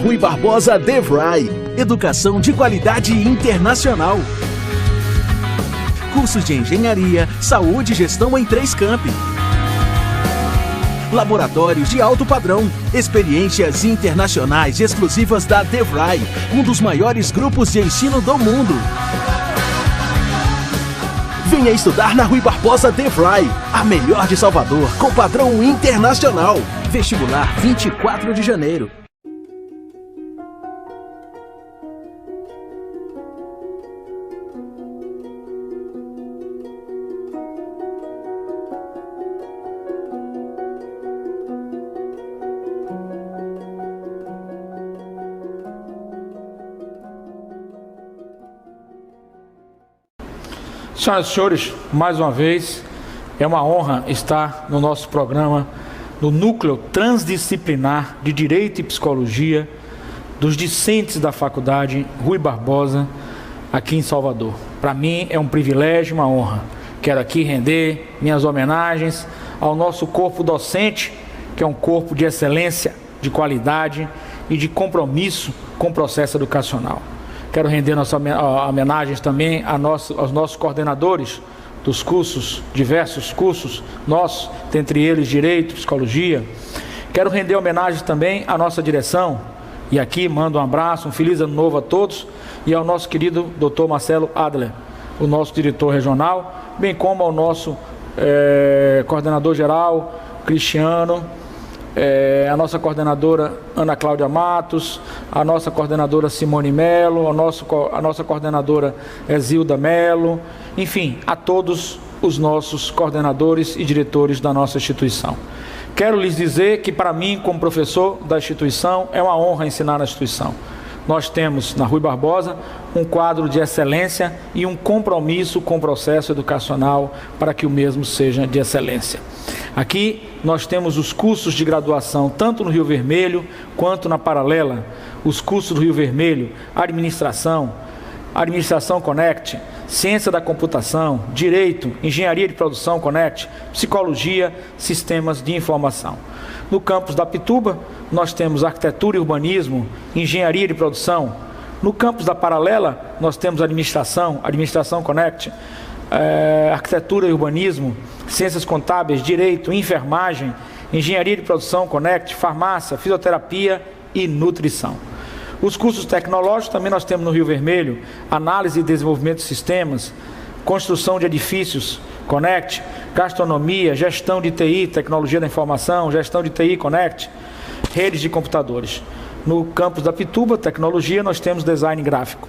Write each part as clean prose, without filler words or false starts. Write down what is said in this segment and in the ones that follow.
Rui Barbosa DeVry. Educação de qualidade internacional. Cursos de engenharia, saúde e gestão em 3 campi. Laboratórios de alto padrão. Experiências internacionais exclusivas da DeVry, um dos maiores grupos de ensino do mundo. Venha estudar na Rui Barbosa DeVry, a melhor de Salvador, com padrão internacional. Vestibular 24 de janeiro. Senhoras e senhores, mais uma vez, é uma honra estar no nosso programa, no Núcleo Transdisciplinar de Direito e Psicologia dos discentes da Faculdade Rui Barbosa, aqui em Salvador. Para mim é um privilégio, uma honra. Quero aqui render minhas homenagens ao nosso corpo docente, que é um corpo de excelência, de qualidade e de compromisso com o processo educacional. Quero render nossas homenagens também aos nossos coordenadores dos cursos, diversos cursos nossos, dentre eles Direito, Psicologia. Quero render homenagens também à nossa direção, e aqui mando um abraço, um feliz ano novo a todos, e ao nosso querido Dr. Marcelo Adler, o nosso diretor regional, bem como ao nosso coordenador geral, Cristiano, a nossa coordenadora Ana Cláudia Matos, a nossa coordenadora Simone Melo, a nossa coordenadora Zilda Melo, enfim, a todos os nossos coordenadores e diretores da nossa instituição. Quero lhes dizer que para mim, como professor da instituição, é uma honra ensinar na instituição. Nós temos na Rui Barbosa um quadro de excelência e um compromisso com o processo educacional para que o mesmo seja de excelência. Aqui nós temos os cursos de graduação, tanto no Rio Vermelho quanto na Paralela. Os cursos do Rio Vermelho, Administração Connect, Ciência da Computação, Direito, Engenharia de Produção Connect, Psicologia, Sistemas de Informação. No campus da Pituba, nós temos Arquitetura e Urbanismo, Engenharia de Produção. No campus da Paralela, nós temos Administração Connect, Arquitetura e Urbanismo, Ciências Contábeis, Direito, Enfermagem, Engenharia de Produção Connect, Farmácia, Fisioterapia e Nutrição. Os cursos tecnológicos também nós temos no Rio Vermelho, Análise e Desenvolvimento de Sistemas, Construção de Edifícios Connect, Gastronomia, Gestão de TI, Tecnologia da Informação, Gestão de TI Connect, Redes de Computadores. No campus da Pituba, Tecnologia, nós temos Design Gráfico.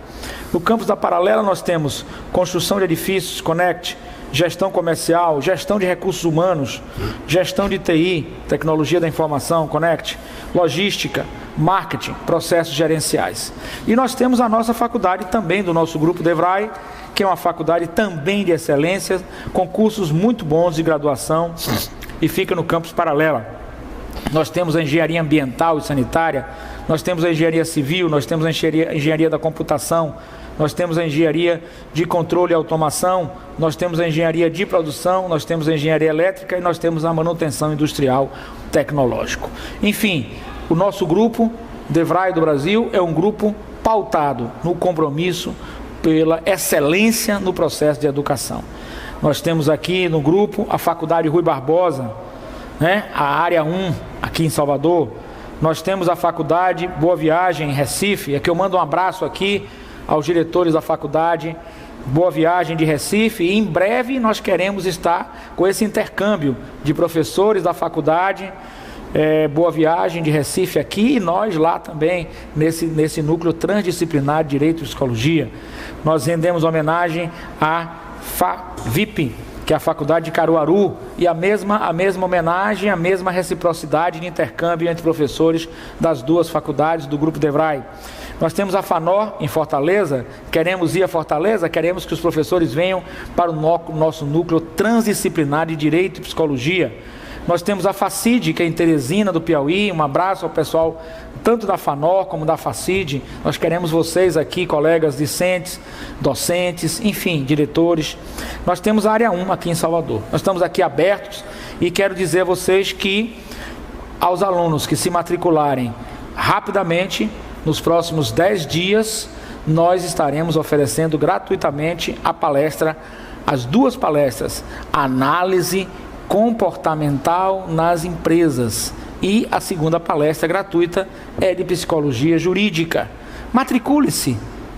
No campus da Paralela, nós temos Construção de Edifícios Connect, Gestão Comercial, Gestão de Recursos Humanos, Gestão de TI, Tecnologia da Informação Connect, Logística, Marketing, Processos Gerenciais. E nós temos a nossa faculdade também do nosso grupo DeVry, que é uma faculdade também de excelência, com cursos muito bons de graduação, e fica no campus Paralela. Nós temos a Engenharia Ambiental e Sanitária, nós temos a Engenharia Civil, nós temos a Engenharia da Computação, nós temos a Engenharia de Controle e Automação, nós temos a Engenharia de Produção, nós temos a Engenharia Elétrica e nós temos a Manutenção Industrial Tecnológico. Enfim, o nosso grupo DeVry do Brasil é um grupo pautado no compromisso pela excelência no processo de educação. Nós temos aqui no grupo a Faculdade Rui Barbosa, a área 1 aqui em Salvador. Nós temos a Faculdade Boa Viagem em Recife. Aqui eu mando um abraço aqui aos diretores da Faculdade Boa Viagem de Recife, e em breve nós queremos estar com esse intercâmbio de professores da Faculdade Boa Viagem de Recife aqui, e nós lá também nesse núcleo transdisciplinar de Direito e Psicologia. Nós rendemos homenagem à FAVIP, que é a Faculdade de Caruaru, e a mesma homenagem, a mesma reciprocidade de intercâmbio entre professores das duas faculdades do Grupo DeVry. Nós temos a FANOR em Fortaleza, queremos ir a Fortaleza, queremos que os professores venham para o nosso núcleo transdisciplinar de Direito e Psicologia. Nós temos a FACID, que é em Teresina, do Piauí. Um abraço ao pessoal tanto da FANOR como da FACID. Nós queremos vocês aqui, colegas discentes, docentes, enfim, diretores. Nós temos a área 1 aqui em Salvador. Nós estamos aqui abertos, e quero dizer a vocês que aos alunos que se matricularem Rapidamente, nos próximos 10 dias, nós estaremos oferecendo gratuitamente as duas palestras, Análise Comportamental nas Empresas, e a segunda palestra gratuita é de Psicologia Jurídica. Matricule-se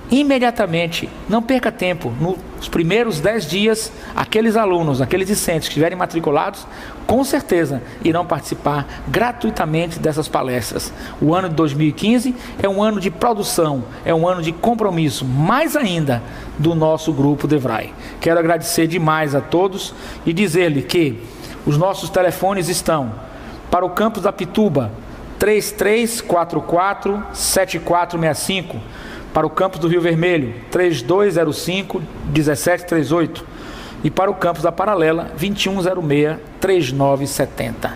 imediatamente, não perca tempo. Nos primeiros 10 dias, aqueles alunos, aqueles discentes que estiverem matriculados, com certeza irão participar gratuitamente dessas palestras. O ano de 2015 é um ano de produção, é um ano de compromisso, mais ainda do nosso grupo DEVRAE. Quero agradecer demais a todos e dizer-lhe que os nossos telefones estão para o campus da Pituba, 3344-7465, para o campus do Rio Vermelho, 3205-1738, e para o campus da Paralela, 2106-3970.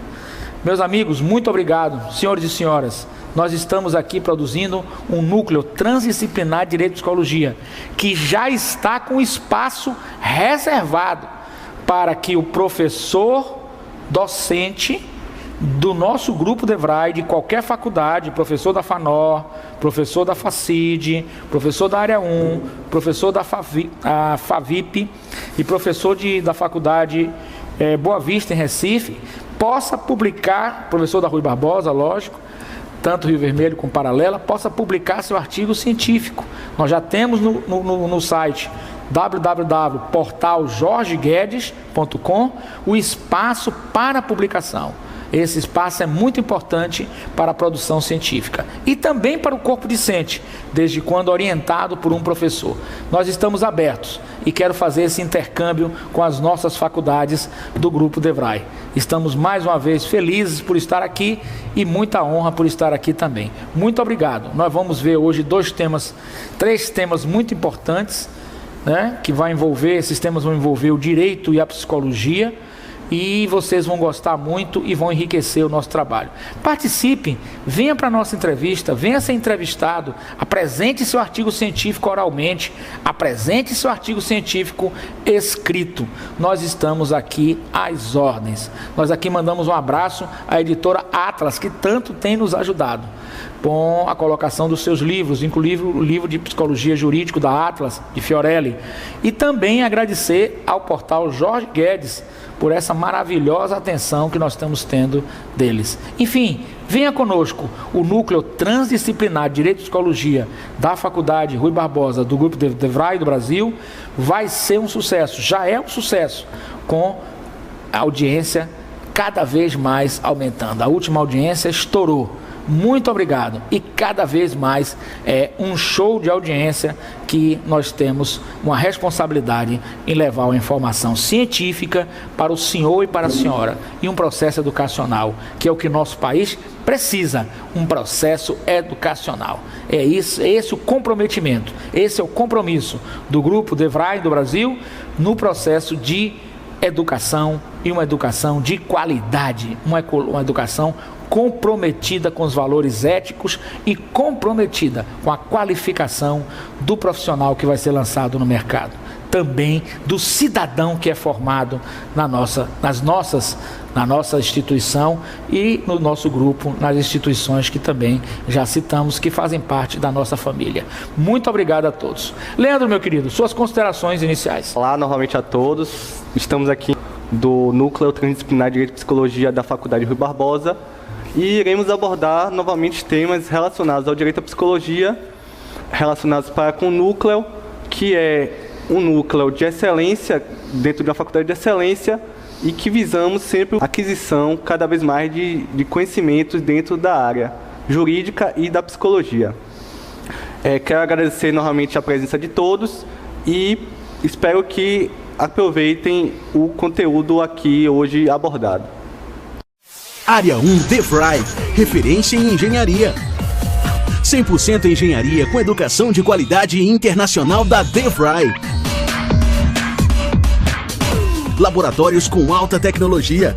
Meus amigos, muito obrigado, senhores e senhoras. Nós estamos aqui produzindo um núcleo transdisciplinar de Direito e Psicologia, que já está com espaço reservado para que o professor docente do nosso grupo DEVRAE, de qualquer faculdade, professor da FANOR, professor da FACID, professor da área 1, professor da FAVIP e professor da faculdade Boa Vista, em Recife, possa publicar, professor da Rui Barbosa, lógico, tanto Rio Vermelho como Paralela, possa publicar seu artigo científico. Nós já temos no site www.portaljorgeguedes.com o espaço para publicação. Esse espaço é muito importante para a produção científica e também para o corpo discente, desde quando orientado por um professor. Nós estamos abertos e quero fazer esse intercâmbio com as nossas faculdades do Grupo DEVRAE. Estamos mais uma vez felizes por estar aqui e muita honra por estar aqui também. Muito obrigado. Nós vamos ver hoje três temas muito importantes, que esses temas vão envolver o direito e a psicologia, e vocês vão gostar muito e vão enriquecer o nosso trabalho. Participe, venha para a nossa entrevista, venha ser entrevistado, apresente seu artigo científico oralmente, apresente seu artigo científico escrito. Nós estamos aqui às ordens. Nós aqui mandamos um abraço à editora Atlas, que tanto tem nos ajudado com a colocação dos seus livros, inclusive o livro de Psicologia Jurídica da Atlas, de Fiorelli. E também agradecer ao portal Jorge Guedes por essa maravilhosa atenção que nós estamos tendo deles. Enfim, venha conosco. O Núcleo Transdisciplinar de Direito e Psicologia da Faculdade Rui Barbosa, do Grupo DEVRAE do Brasil, vai ser um sucesso, já é um sucesso, com a audiência cada vez mais aumentando. A última audiência estourou. Muito obrigado, e cada vez mais é um show de audiência que nós temos uma responsabilidade em levar uma informação científica para o senhor e para a senhora, e um processo educacional, que é o que nosso país precisa, um processo educacional. É esse o comprometimento, esse é o compromisso do Grupo DEVRAE do Brasil no processo de educação, e uma educação de qualidade, uma educação comprometida com os valores éticos e comprometida com a qualificação do profissional que vai ser lançado no mercado. Também do cidadão que é formado na nossa instituição e no nosso grupo, nas instituições que também já citamos, que fazem parte da nossa família. Muito obrigado a todos. Leandro, meu querido, suas considerações iniciais. Olá novamente a todos. Estamos aqui do Núcleo Transdisciplinar de Direito e Psicologia da Faculdade Rui Barbosa e iremos abordar novamente temas relacionados ao direito à psicologia, relacionados com o núcleo, que é um núcleo de excelência dentro da faculdade de excelência e que visamos sempre a aquisição cada vez mais de conhecimentos dentro da área jurídica e da psicologia. Quero agradecer novamente a presença de todos e espero que aproveitem o conteúdo aqui hoje abordado. Área 1 DEVRAE, referência em engenharia. 100% engenharia com educação de qualidade internacional da DEVRAE. Laboratórios com alta tecnologia.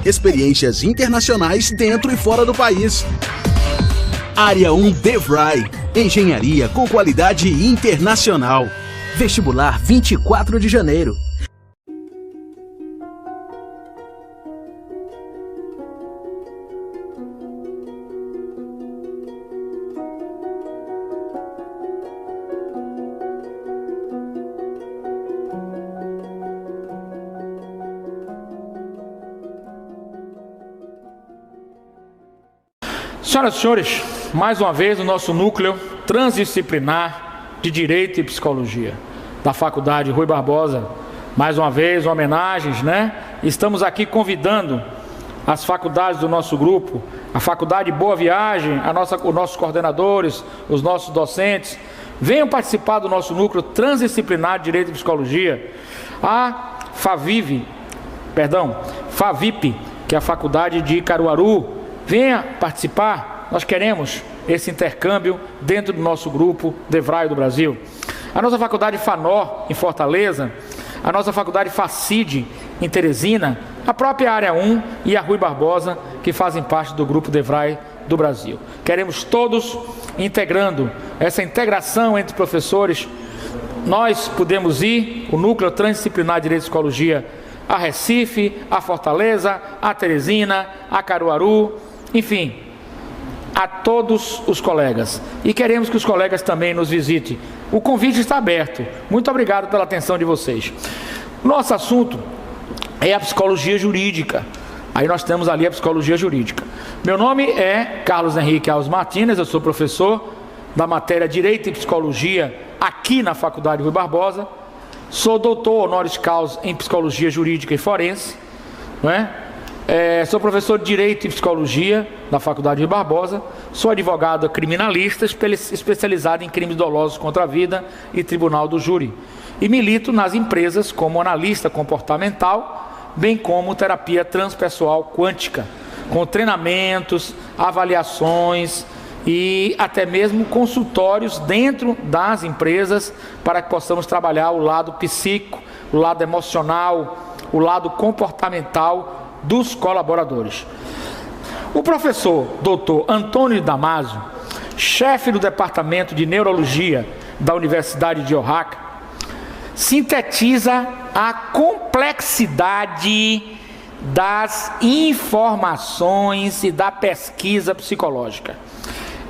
Experiências internacionais dentro e fora do país. Área 1 DEVRAE, engenharia com qualidade internacional. Vestibular 24 de janeiro. Senhoras e senhores, mais uma vez o nosso núcleo transdisciplinar de Direito e Psicologia da Faculdade Rui Barbosa, mais uma vez homenagens, né? Estamos aqui convidando as faculdades do nosso grupo, a Faculdade Boa Viagem, os nossos coordenadores, os nossos docentes, venham participar do nosso núcleo transdisciplinar de Direito e Psicologia, a FAVIP, que é a Faculdade de Caruaru, venha participar. Nós queremos esse intercâmbio dentro do nosso grupo DEVRAE do Brasil. A nossa Faculdade FANOR, em Fortaleza, a nossa Faculdade FACID, em Teresina, a própria Área 1 e a Rui Barbosa, que fazem parte do grupo DEVRAE do Brasil. Queremos todos integrando essa integração entre professores. Nós podemos ir, o Núcleo Transdisciplinar de Direito e Psicologia, a Recife, a Fortaleza, a Teresina, a Caruaru, enfim, a todos os colegas. E queremos que os colegas também nos visitem. O convite está aberto. Muito obrigado pela atenção de vocês. Nosso assunto é a psicologia jurídica. Aí nós temos ali a psicologia jurídica. Meu nome é Carlos Henrique Alves Martínez, eu sou professor da matéria Direito e Psicologia aqui na Faculdade Rui Barbosa. Sou doutor honoris causa em Psicologia Jurídica e Forense, não é? Sou professor de Direito e Psicologia da Faculdade Rui Barbosa. Sou advogado criminalista especializado em crimes dolosos contra a vida e tribunal do júri. E milito nas empresas como analista comportamental, bem como terapia transpessoal quântica, com treinamentos, avaliações e até mesmo consultórios dentro das empresas para que possamos trabalhar o lado psíquico, o lado emocional, o lado comportamental dos colaboradores. O professor Dr. Antônio Damasio, chefe do Departamento de Neurologia da Universidade de Oaxaca, sintetiza a complexidade das informações e da pesquisa psicológica.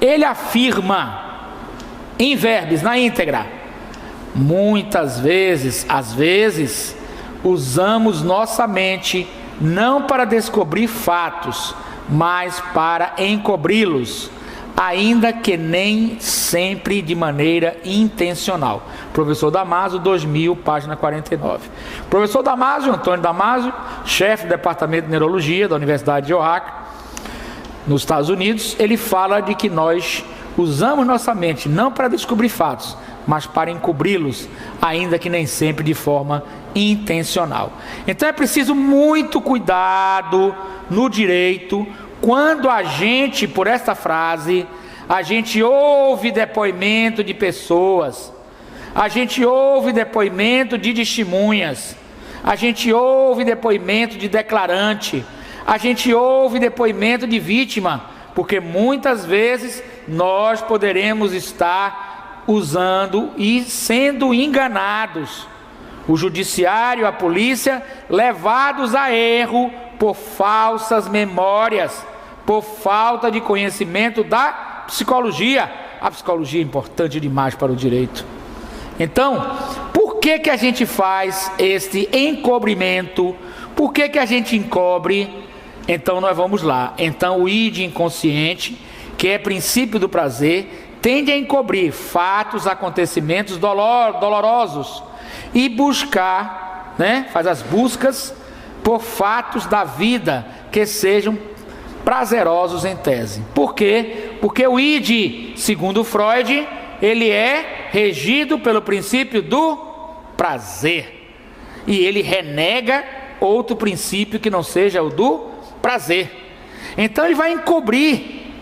Ele afirma, em verbis, na íntegra, muitas vezes, às vezes, usamos nossa mente não para descobrir fatos, mas para encobri-los, ainda que nem sempre de maneira intencional. Professor Damasio, 2000, página 49. Professor Damasio, Antônio Damasio, chefe do Departamento de Neurologia da Universidade de Oaxaca, nos Estados Unidos, ele fala de que nós usamos nossa mente não para descobrir fatos, mas para encobri-los, ainda que nem sempre de forma intencional. Então é preciso muito cuidado no direito quando a gente, por essa frase, a gente ouve depoimento de pessoas, a gente ouve depoimento de testemunhas, a gente ouve depoimento de declarante, a gente ouve depoimento de vítima, porque muitas vezes nós poderemos estar usando e sendo enganados. O judiciário, a polícia, levados a erro por falsas memórias, por falta de conhecimento da psicologia. A psicologia é importante demais para o direito. Então, por que a gente faz este encobrimento? Por que a gente encobre? Então nós vamos lá. Então o id inconsciente, que é princípio do prazer, tende a encobrir fatos, acontecimentos dolorosos e buscar, né, faz as buscas por fatos da vida que sejam prazerosos em tese. Por quê? Porque o id, segundo Freud, ele é regido pelo princípio do prazer. E ele renega outro princípio que não seja o do prazer. Então ele vai encobrir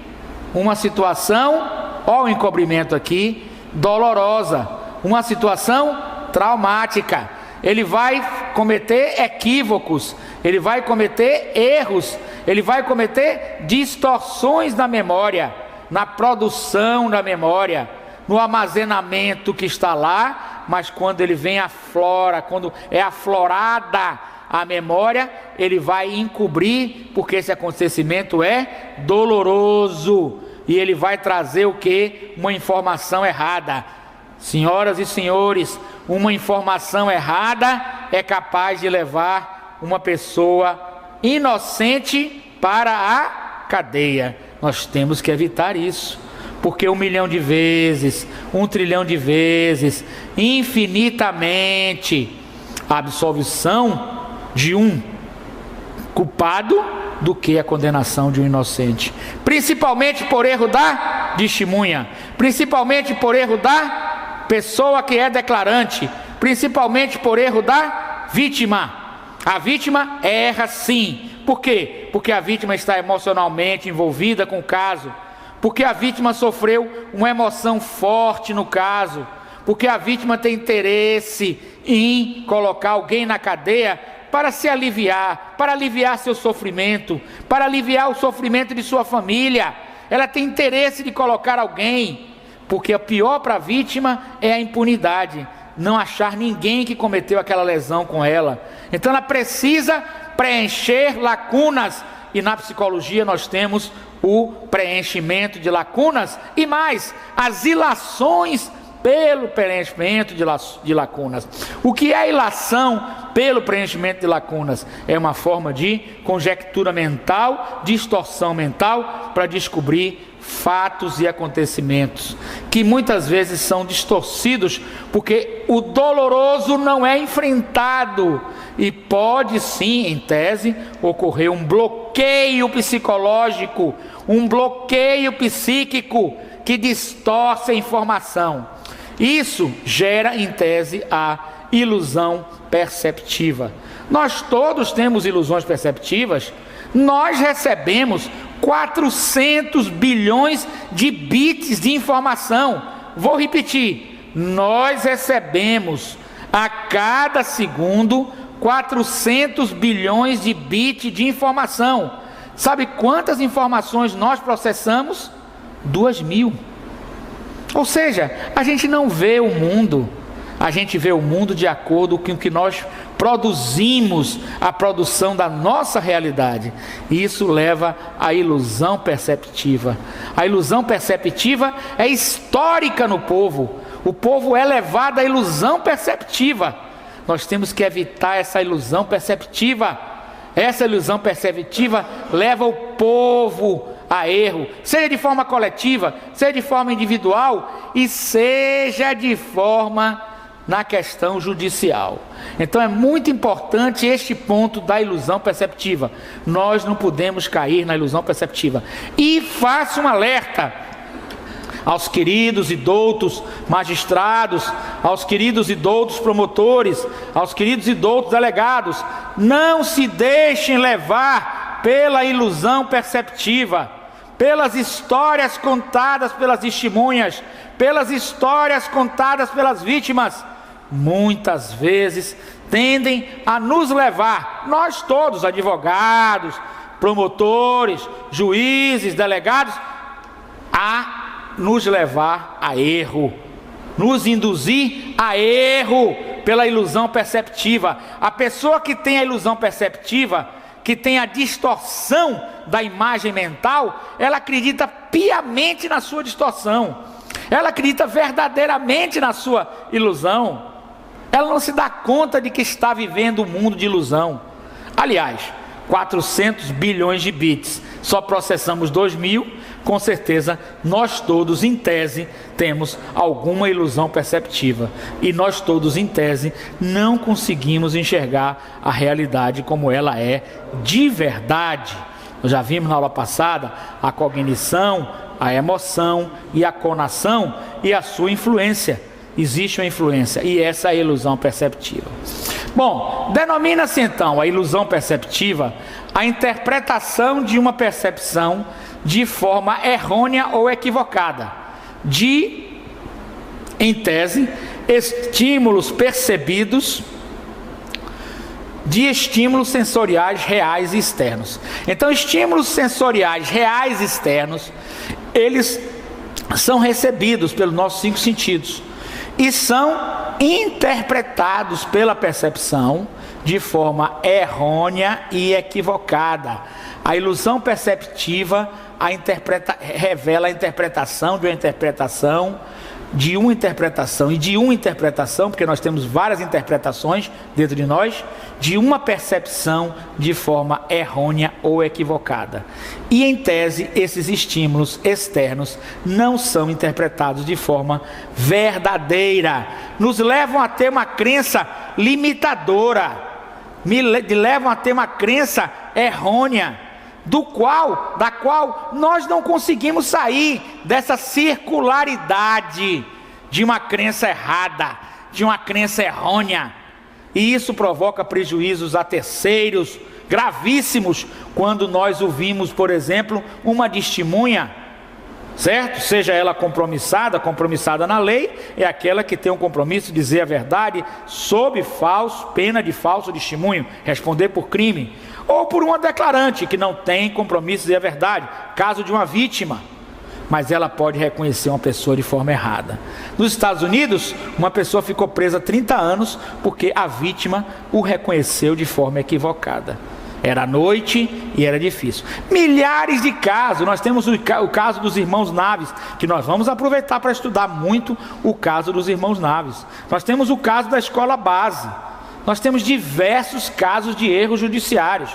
uma situação, ó, o encobrimento aqui, dolorosa, uma situação traumática. Ele vai cometer equívocos, ele vai cometer erros, ele vai cometer distorções na memória, na produção da memória, no armazenamento que está lá, mas quando ele vem aflora, quando é aflorada a memória, ele vai encobrir, porque esse acontecimento é doloroso, e ele vai trazer o quê? Uma informação errada. Senhoras e senhores, uma informação errada é capaz de levar uma pessoa inocente para a cadeia. Nós temos que evitar isso, porque 1 milhão de vezes, 1 trilhão de vezes, infinitamente, a absolvição de um culpado do que a condenação de um inocente, principalmente por erro da testemunha, principalmente por erro da pessoa que é declarante, principalmente por erro da vítima. A vítima erra sim. Por quê? Porque a vítima está emocionalmente envolvida com o caso, porque a vítima sofreu uma emoção forte no caso, porque a vítima tem interesse em colocar alguém na cadeia para se aliviar, para aliviar seu sofrimento, para aliviar o sofrimento de sua família. Ela tem interesse de colocar alguém, porque o pior para a vítima é a impunidade, não achar ninguém que cometeu aquela lesão com ela. Então ela precisa preencher lacunas, e na psicologia nós temos o preenchimento de lacunas e mais, as ilações pelo preenchimento de lacunas. O que é a ilação pelo preenchimento de lacunas? É uma forma de conjectura mental, distorção mental, para descobrir fatos e acontecimentos que muitas vezes são distorcidos, porque o doloroso não é enfrentado, e pode sim, em tese, ocorrer um bloqueio psicológico, um bloqueio psíquico que distorce a informação. Isso gera, em tese, a ilusão perceptiva. Nós todos temos ilusões perceptivas. Nós recebemos 400 bilhões de bits de informação. Vou repetir: nós recebemos a cada segundo 400 bilhões de bits de informação. Sabe quantas informações nós processamos? 2.000. Ou seja, a gente não vê o mundo, a gente vê o mundo de acordo com o que nós produzimos, a produção da nossa realidade. E isso leva à ilusão perceptiva. A ilusão perceptiva é histórica no povo. O povo é levado à ilusão perceptiva. Nós temos que evitar essa ilusão perceptiva. Essa ilusão perceptiva leva o povo a erro, seja de forma coletiva, seja de forma individual e seja de forma na questão judicial. Então é muito importante este ponto da ilusão perceptiva. Nós não podemos cair na ilusão perceptiva. E faço um alerta aos queridos e doutos magistrados, aos queridos e doutos promotores, aos queridos e doutos delegados: não se deixem levar pela ilusão perceptiva, pelas histórias contadas pelas testemunhas, pelas histórias contadas pelas vítimas. Muitas vezes tendem a nos levar, nós todos, advogados, promotores, juízes, delegados, a nos levar a erro, nos induzir a erro pela ilusão perceptiva. A pessoa que tem a ilusão perceptiva, que tem a distorção da imagem mental, ela acredita piamente na sua distorção, ela acredita verdadeiramente na sua ilusão, ela não se dá conta de que está vivendo um mundo de ilusão. Aliás, 400 bilhões de bits, só processamos 2.000, com certeza nós todos, em tese, temos alguma ilusão perceptiva, e nós todos, em tese, não conseguimos enxergar a realidade como ela é de verdade. Nós já vimos na aula passada a cognição, a emoção e a conação e a sua influência. Existe uma influência, e essa é a ilusão perceptiva. Bom, denomina-se então a ilusão perceptiva a interpretação de uma percepção de forma errônea ou equivocada de, em tese, estímulos percebidos, de estímulos sensoriais reais e externos. Então, estímulos sensoriais reais e externos, eles são recebidos pelos nossos 5 sentidos e são interpretados pela percepção de forma errônea e equivocada. A ilusão perceptiva revela a interpretação de uma interpretação de uma interpretação, e de uma interpretação, porque nós temos várias interpretações dentro de nós, de uma percepção de forma errônea ou equivocada. E em tese, esses estímulos externos não são interpretados de forma verdadeira, nos levam a ter uma crença limitadora, levam a ter uma crença errônea, da qual nós não conseguimos sair dessa circularidade de uma crença errada, de uma crença errônea. E isso provoca prejuízos a terceiros gravíssimos quando nós ouvimos, por exemplo, uma testemunha, certo? Seja ela compromissada na lei, é aquela que tem um compromisso de dizer a verdade sob pena de falso testemunho, responder por crime, ou por uma declarante que não tem compromisso de dizer a verdade, caso de uma vítima, mas ela pode reconhecer uma pessoa de forma errada. Nos Estados Unidos, uma pessoa ficou presa 30 anos porque a vítima o reconheceu de forma equivocada. Era noite e era difícil. Milhares de casos. Nós temos o caso dos irmãos Naves, que nós vamos aproveitar para estudar muito o caso dos irmãos Naves. Nós temos o caso da escola base. Nós temos diversos casos de erros judiciários.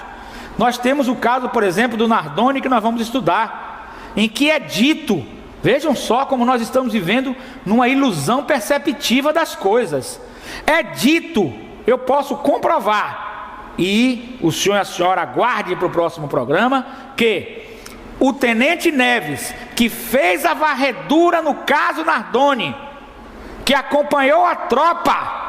Nós temos o caso, por exemplo, do Nardoni, que nós vamos estudar, em que é dito, vejam só como nós estamos vivendo numa ilusão perceptiva das coisas. É dito, eu posso comprovar, e o senhor e a senhora aguarde para o próximo programa, que o tenente Neves, que fez a varredura no caso Nardoni, que acompanhou a tropa,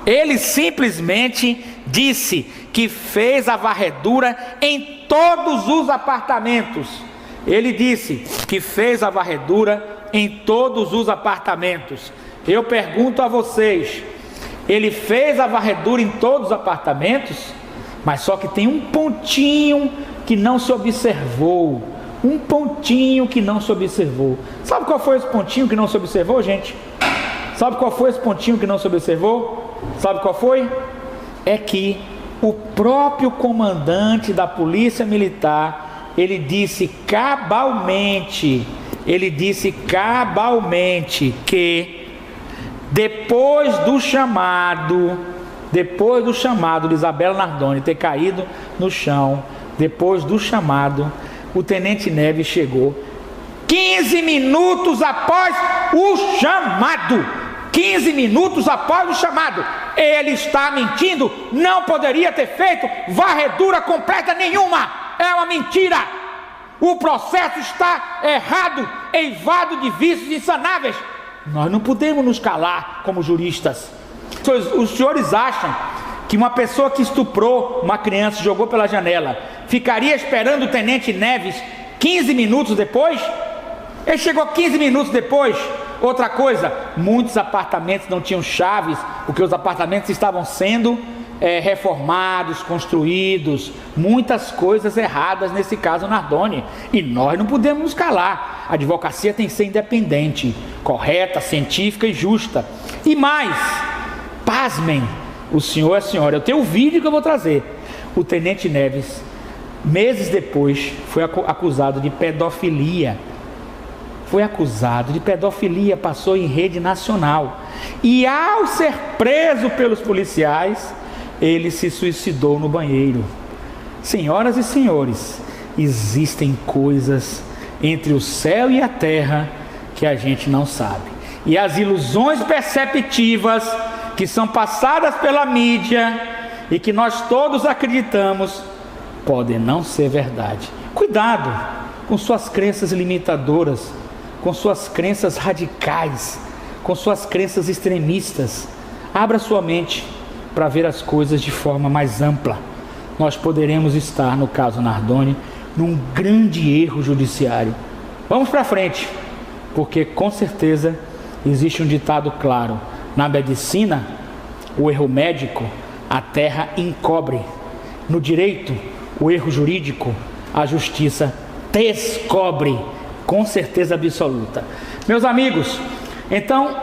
ele simplesmente disse que fez a varredura em todos os apartamentos. Ele disse que fez a varredura em todos os apartamentos. Eu pergunto a vocês, ele fez a varredura em todos os apartamentos? Mas só que tem um pontinho que não se observou. Um pontinho que não se observou. Sabe qual foi esse pontinho que não se observou, gente? Sabe qual foi esse pontinho que não se observou? Sabe qual foi? É que o próprio comandante da Polícia Militar, ele disse cabalmente que depois do chamado de Isabela Nardoni ter caído no chão, depois do chamado, o tenente Neves chegou 15 minutos após o chamado. 15 minutos após o chamado. Ele está mentindo, não poderia ter feito varredura completa nenhuma. É uma mentira. O processo está errado, eivado de vícios insanáveis. Nós não podemos nos calar como juristas. Os senhores acham que uma pessoa que estuprou uma criança e jogou pela janela ficaria esperando o tenente Neves 15 minutos depois? Ele chegou 15 minutos depois. Outra coisa, muitos apartamentos não tinham chaves, porque os apartamentos estavam sendo reformados, construídos, muitas coisas erradas nesse caso Nardoni, e nós não podemos nos calar. A advocacia tem que ser independente, correta, científica e justa. E mais, pasmem, o senhor e a senhora, eu tenho um vídeo que eu vou trazer. O tenente Neves, meses depois, foi acusado de pedofilia. Passou em rede nacional. E ao ser preso pelos policiais, ele se suicidou no banheiro. Senhoras e senhores, existem coisas entre o céu e a terra que a gente não sabe. E as ilusões perceptivas que são passadas pela mídia e que nós todos acreditamos, podem não ser verdade. Cuidado com suas crenças limitadoras, com suas crenças radicais, com suas crenças extremistas. Abra sua mente para ver as coisas de forma mais ampla. Nós poderemos estar, no caso Nardoni, num grande erro judiciário. Vamos para frente, porque com certeza existe um ditado claro: na medicina, o erro médico, a terra encobre. No direito, o erro jurídico, a justiça descobre. Com certeza absoluta. Meus amigos, então,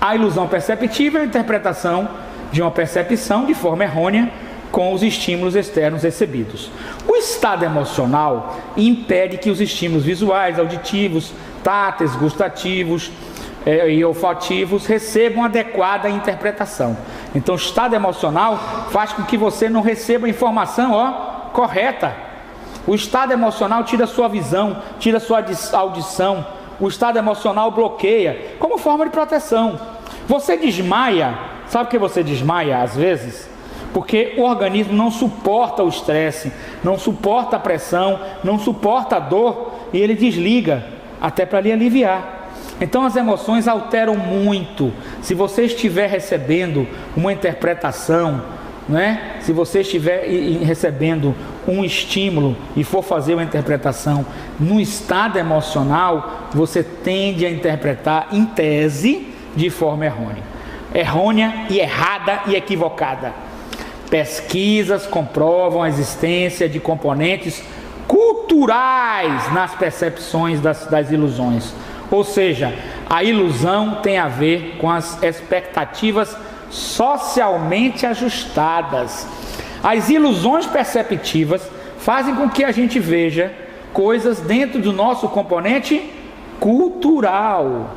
a ilusão perceptível é a interpretação de uma percepção de forma errônea com os estímulos externos recebidos. O estado emocional impede que os estímulos visuais, auditivos, táteis, gustativos, e olfativos recebam adequada interpretação. Então, o estado emocional faz com que você não receba a informação correta. O estado emocional tira sua visão, tira sua audição. O estado emocional bloqueia como forma de proteção. Você desmaia. Sabe por que você desmaia às vezes? Porque o organismo não suporta o estresse, não suporta a pressão, não suporta a dor e ele desliga, até para lhe aliviar. Então as emoções alteram muito. Se você estiver recebendo uma interpretação, né? Se você estiver recebendo um estímulo e for fazer uma interpretação no estado emocional, você tende a interpretar em tese de forma errônea e errada e equivocada. Pesquisas comprovam a existência de componentes culturais nas percepções das ilusões. Ou seja, a ilusão tem a ver com as expectativas socialmente ajustadas. As ilusões perceptivas fazem com que a gente veja coisas dentro do nosso componente cultural.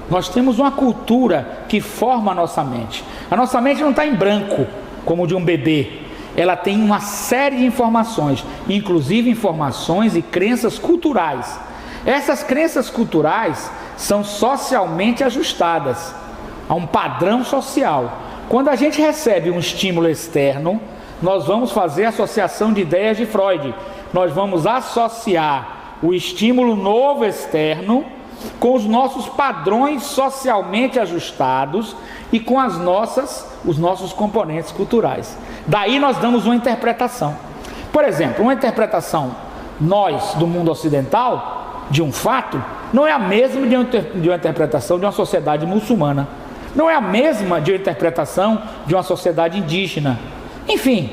Nós temos uma cultura que forma a nossa mente. A nossa mente não está em branco, como de um bebê. Ela tem uma série de informações, inclusive informações e crenças culturais. Essas crenças culturais são socialmente ajustadas a um padrão social. Quando a gente recebe um estímulo externo, nós vamos fazer a associação de ideias de Freud. Nós vamos associar o estímulo novo externo com os nossos padrões socialmente ajustados e com os nossos componentes culturais. Daí nós damos uma interpretação. Por exemplo, uma interpretação nós do mundo ocidental de um fato não é a mesma de uma interpretação de uma sociedade muçulmana, não é a mesma de uma interpretação de uma sociedade indígena. Enfim,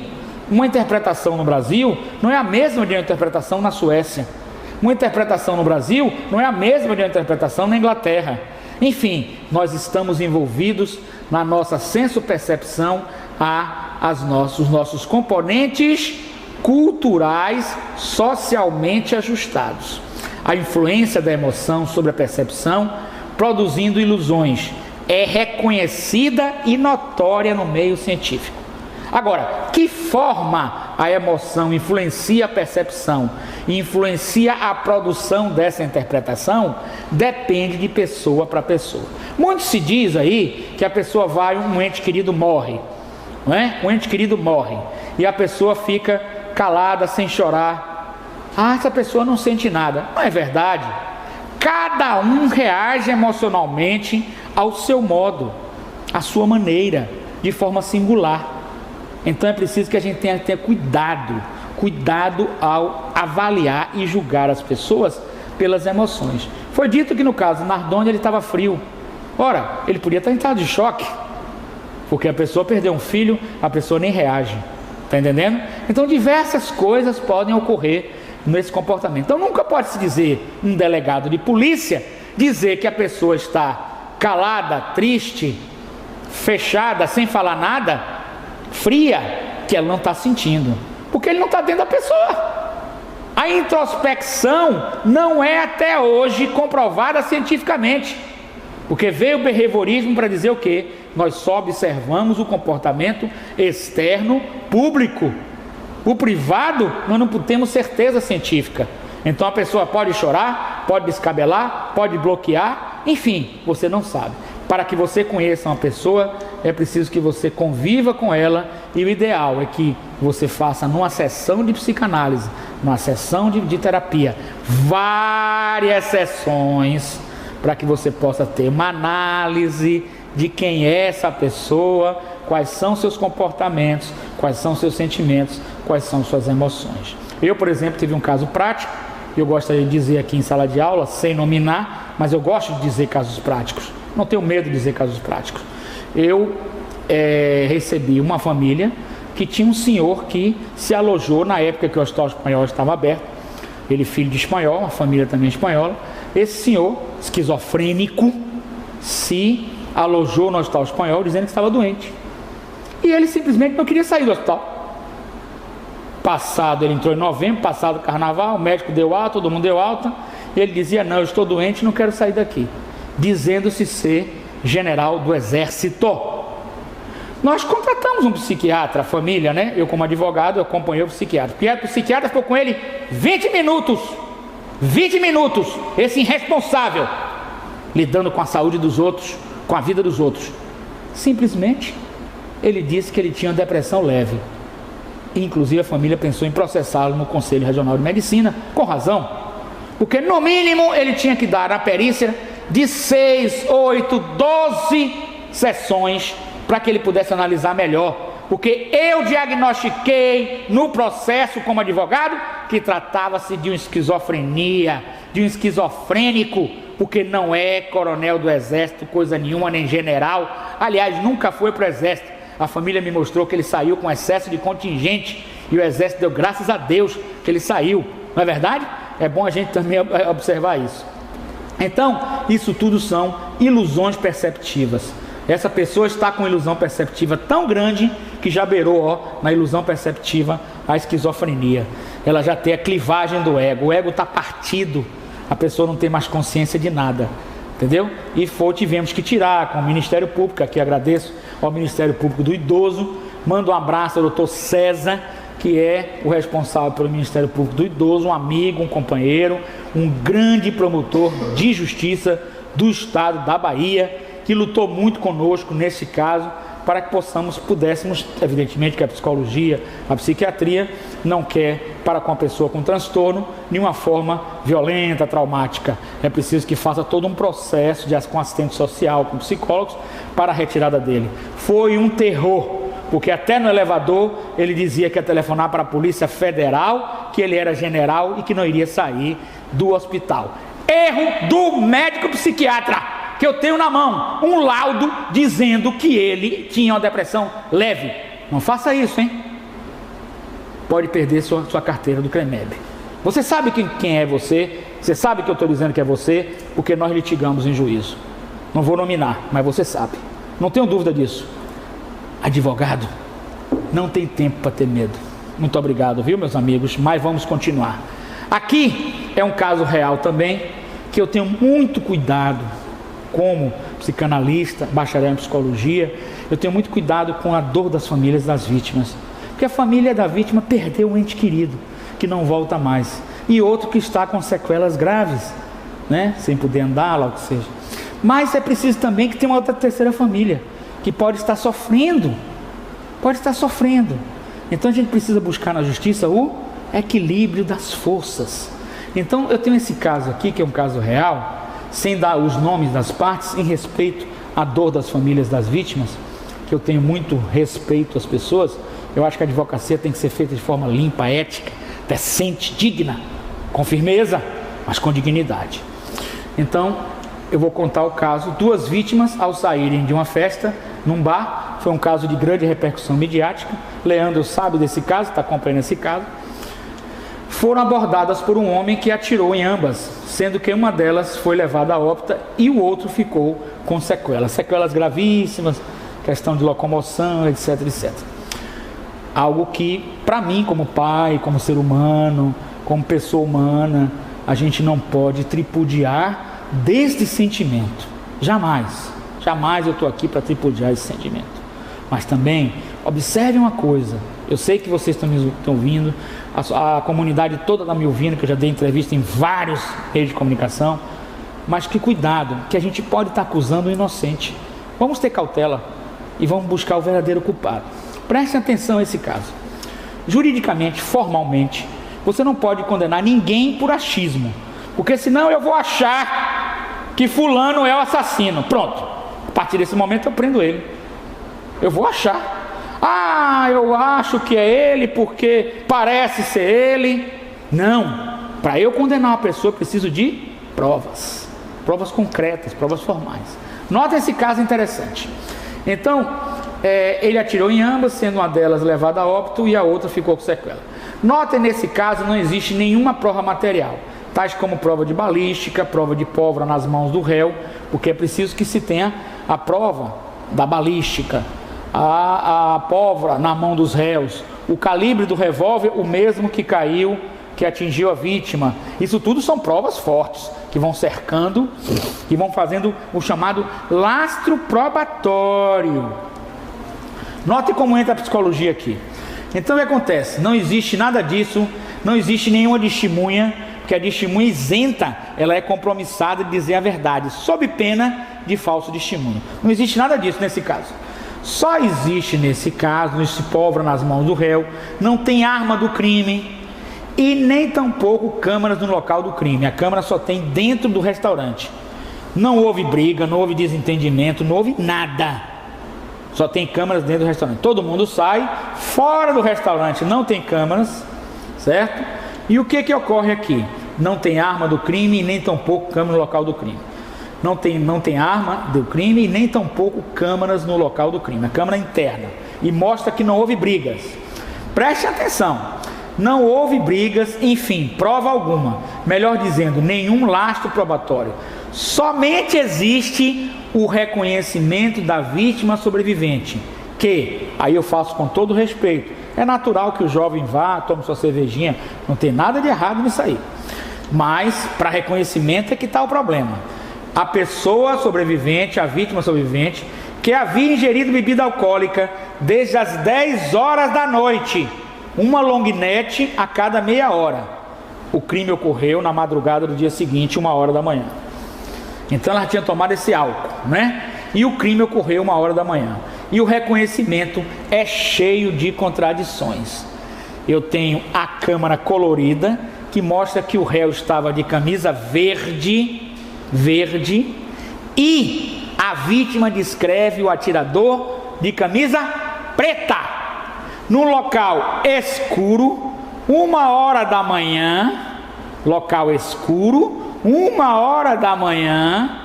uma interpretação no Brasil não é a mesma de uma interpretação na Suécia. Uma interpretação no Brasil não é a mesma de uma interpretação na Inglaterra. Enfim, nós estamos envolvidos na nossa senso-percepção os nossos componentes culturais socialmente ajustados. A influência da emoção sobre a percepção, produzindo ilusões, é reconhecida e notória no meio científico. Agora, que forma a emoção influencia a percepção e influencia a produção dessa interpretação depende de pessoa para pessoa. Muito se diz aí que a pessoa um ente querido morre, não é? Um ente querido morre e a pessoa fica calada, sem chorar. Essa pessoa não sente nada. Não é verdade. Cada um reage emocionalmente ao seu modo, à sua maneira, de forma singular. Então é preciso que a gente tenha que ter cuidado ao avaliar e julgar as pessoas pelas emoções. Foi dito que no caso do Nardoni ele estava frio. Ora, ele podia estar em estado de choque, porque a pessoa perdeu um filho, a pessoa nem reage. Está entendendo? Então diversas coisas podem ocorrer nesse comportamento. Então nunca pode se dizer, um delegado de polícia, dizer que a pessoa está calada, triste, fechada, sem falar nada, fria, que ela não está sentindo, porque ele não está dentro da pessoa. A introspecção não é até hoje comprovada cientificamente, porque veio o behaviorismo para dizer o quê? Nós só observamos o comportamento externo público. O privado nós não temos certeza científica. Então a pessoa pode chorar, pode descabelar, pode bloquear, enfim, você não sabe. Para que você conheça uma pessoa, é preciso que você conviva com ela, e o ideal é que você faça numa sessão de psicanálise, numa sessão de terapia, várias sessões, para que você possa ter uma análise de quem é essa pessoa, quais são seus comportamentos, quais são seus sentimentos, quais são suas emoções. Eu, por exemplo, tive um caso prático, eu gostaria de dizer aqui em sala de aula, sem nominar, mas eu gosto de dizer casos práticos. Não tenho medo de dizer casos práticos. Eu recebi uma família que tinha um senhor que se alojou na época que o Hospital Espanhol estava aberto. Ele filho de espanhol, uma família também espanhola. Esse senhor, esquizofrênico, se alojou no Hospital Espanhol dizendo que estava doente. E ele simplesmente não queria sair do hospital. Passado, ele entrou em novembro, passado o carnaval, o médico deu alta, todo mundo deu alta. E ele dizia, não, eu estou doente, não quero sair daqui. dizendo-se ser general do exército. Nós contratamos um psiquiatra, a família, né? Eu como advogado, eu acompanhei o psiquiatra. O psiquiatra ficou com ele 20 minutos. 20 minutos, esse irresponsável, lidando com a saúde dos outros, com a vida dos outros. Simplesmente, ele disse que ele tinha uma depressão leve. E, inclusive, a família pensou em processá-lo no Conselho Regional de Medicina, com razão. Porque, no mínimo, ele tinha que dar a perícia de 6, 8, 12 sessões para que ele pudesse analisar melhor. Porque eu diagnostiquei no processo como advogado que tratava-se de uma esquizofrenia, de um esquizofrênico, porque não é coronel do exército, coisa nenhuma, nem general. Aliás, nunca foi para o exército. A família me mostrou que ele saiu com excesso de contingente e o exército deu graças a Deus que ele saiu. Não é verdade? É bom a gente também observar isso. Então, isso tudo são ilusões perceptivas. Essa pessoa está com ilusão perceptiva tão grande que já beirou na ilusão perceptiva a esquizofrenia. Ela já tem a clivagem do ego. O ego está partido. A pessoa não tem mais consciência de nada. Entendeu? E tivemos que tirar com o Ministério Público. Aqui agradeço ao Ministério Público do Idoso. Mando um abraço ao doutor César, que é o responsável pelo Ministério Público do Idoso, um amigo, um companheiro, um grande promotor de justiça do estado da Bahia, que lutou muito conosco nesse caso, para que pudéssemos, evidentemente que a psicologia, a psiquiatria não quer para com a pessoa com transtorno nenhuma forma violenta, traumática. É preciso que faça todo um processo com assistente social, com psicólogos, para a retirada dele. Foi um terror, porque até no elevador ele dizia que ia telefonar para a Polícia Federal, que ele era general e que não iria sair do hospital. Erro do médico psiquiatra, que eu tenho na mão um laudo dizendo que ele tinha uma depressão leve. Não faça isso, hein? Pode perder sua carteira do CREMEB. Você sabe quem é você, você sabe que eu estou dizendo que é você, porque nós litigamos em juízo. Não vou nominar, mas você sabe. Não tenho dúvida disso. Advogado não tem tempo para ter medo. Muito obrigado, viu, meus amigos? Mas vamos continuar. Aqui é um caso real também, que eu tenho muito cuidado como psicanalista, bacharel em psicologia. Eu tenho muito cuidado com a dor das famílias das vítimas, porque a família da vítima perdeu um ente querido que não volta mais, e outro que está com sequelas graves, né? Sem poder andar, lá o que seja. Mas é preciso também que tenha uma outra terceira família que pode estar sofrendo, então a gente precisa buscar na justiça o equilíbrio das forças. Então eu tenho esse caso aqui, que é um caso real, sem dar os nomes das partes, em respeito à dor das famílias das vítimas, que eu tenho muito respeito às pessoas. Eu acho que a advocacia tem que ser feita de forma limpa, ética, decente, digna, com firmeza, mas com dignidade. Então, eu vou contar o caso. 2 vítimas, ao saírem de uma festa, num bar, foi um caso de grande repercussão midiática. Leandro sabe desse caso, está acompanhando esse caso. Foram abordadas por um homem que atirou em ambas, sendo que uma delas foi levada a óbito e o outro ficou com sequelas gravíssimas, questão de locomoção, etc, etc. Algo que, para mim, como pai, como ser humano, como pessoa humana, a gente não pode tripudiar deste sentimento. Jamais eu estou aqui para tripudiar esse sentimento. Mas também, observe uma coisa. Eu sei que vocês estão ouvindo, a comunidade toda está me ouvindo, que eu já dei entrevista em vários meios de comunicação, mas que cuidado, que a gente pode estar acusando o inocente. Vamos ter cautela e vamos buscar o verdadeiro culpado. Prestem atenção a esse caso. Juridicamente, formalmente, você não pode condenar ninguém por achismo, porque senão eu vou achar que fulano é o assassino. Pronto, a partir desse momento eu prendo ele. Eu vou achar. Eu acho que é ele porque parece ser ele. Não, para eu condenar uma pessoa eu preciso de provas concretas, provas formais. Notem esse caso interessante. Então, ele atirou em ambas, sendo uma delas levada a óbito e a outra ficou com sequela. Notem, nesse caso não existe nenhuma prova material, tais como prova de balística, prova de pólvora nas mãos do réu, porque é preciso que se tenha a prova da balística, a pólvora na mão dos réus, o calibre do revólver, o mesmo que caiu que atingiu a vítima. Isso tudo são provas fortes, que vão cercando, que vão fazendo o chamado lastro probatório. Note como entra a psicologia aqui. Então o que acontece? Não existe nada disso, não existe nenhuma testemunha, porque a testemunha isenta, ela é compromissada de dizer a verdade, sob pena de falso testemunho. Não existe nada disso nesse caso. Só existe nesse caso, esse pólvora nas mãos do réu, não tem arma do crime e nem tampouco câmeras no local do crime. A câmera só tem dentro do restaurante. Não houve briga, não houve desentendimento, não houve nada. Só tem câmeras dentro do restaurante. Todo mundo sai, fora do restaurante não tem câmeras, certo? E o que ocorre aqui? Não tem arma do crime e nem tampouco câmera no local do crime. Não tem arma do crime e nem tampouco câmeras no local do crime. A câmera interna. E mostra que não houve brigas. Preste atenção. Não houve brigas, enfim, prova alguma. Melhor dizendo, nenhum lastro probatório. Somente existe o reconhecimento da vítima sobrevivente. Que, aí eu faço com todo respeito, é natural que o jovem vá, tome sua cervejinha. Não tem nada de errado nisso aí. Mas, para reconhecimento é que está o problema. A pessoa sobrevivente, a vítima sobrevivente, que havia ingerido bebida alcoólica desde as 10 horas da noite, uma longuinete a cada meia hora. O crime ocorreu na madrugada do dia seguinte, 1h da manhã. Então ela tinha tomado esse álcool, né? E o crime ocorreu 1h da manhã. E o reconhecimento é cheio de contradições. Eu tenho a câmera colorida, que mostra que o réu estava de camisa verde, e a vítima descreve o atirador de camisa preta, no local escuro, 1h da manhã, local escuro, 1h da manhã,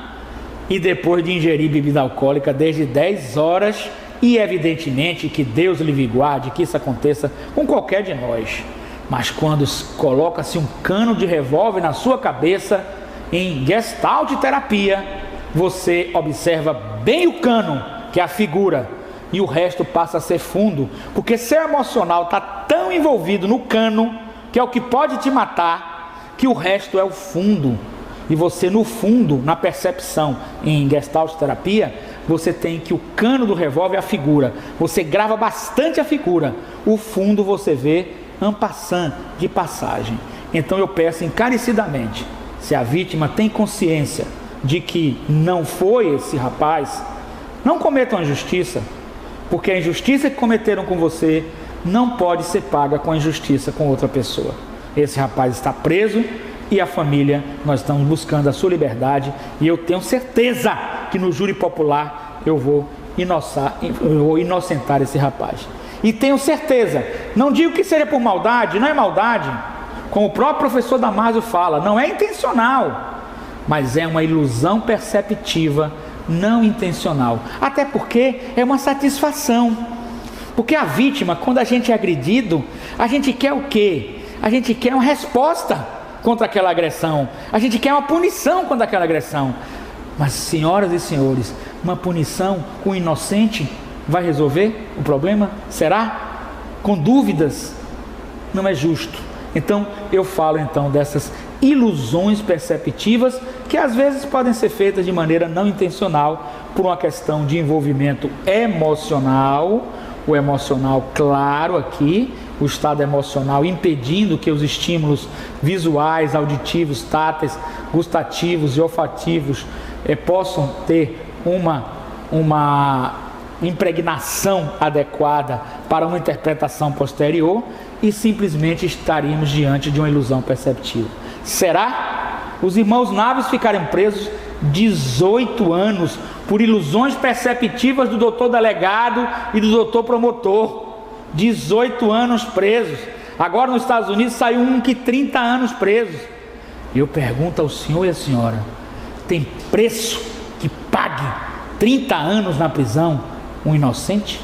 e depois de ingerir bebida alcoólica desde 10 horas, e evidentemente que Deus lhe guarde que isso aconteça com qualquer de nós. Mas quando coloca-se um cano de revólver na sua cabeça, em Gestalt terapia, você observa bem o cano, que é a figura, e o resto passa a ser fundo, porque seu emocional está tão envolvido no cano, que é o que pode te matar, que o resto é o fundo. E você no fundo, na percepção em Gestalt terapia, você tem que o cano do revólver é a figura, você grava bastante a figura, o fundo você vê en passant, de passagem. Então eu peço encarecidamente, se a vítima tem consciência de que não foi esse rapaz, não cometam a injustiça, porque a injustiça que cometeram com você não pode ser paga com a injustiça com outra pessoa. Esse rapaz está preso e a família, nós estamos buscando a sua liberdade, e eu tenho certeza que no júri popular eu vou inocentar esse rapaz. E tenho certeza, não digo que seja por maldade, não é maldade, como o próprio professor Damásio fala, não é intencional, mas é uma ilusão perceptiva não intencional, até porque é uma satisfação, porque a vítima, quando a gente é agredido, a gente quer o quê? A gente quer uma resposta contra aquela agressão, a gente quer uma punição contra aquela agressão, mas senhoras e senhores, uma punição com o inocente vai resolver o problema? Será? Com dúvidas? Não é justo. Então eu falo então dessas ilusões perceptivas que às vezes podem ser feitas de maneira não intencional por uma questão de envolvimento emocional, o emocional claro aqui, o estado emocional impedindo que os estímulos visuais, auditivos, táteis, gustativos e olfativos possam ter uma impregnação adequada para uma interpretação posterior, e simplesmente estaríamos diante de uma ilusão perceptiva. Será? Os irmãos Naves ficaram presos 18 anos por ilusões perceptivas do doutor delegado e do doutor promotor. 18 anos presos. Agora nos Estados Unidos saiu um que 30 anos presos. E eu pergunto ao senhor e à senhora, tem preço que pague 30 anos na prisão um inocente?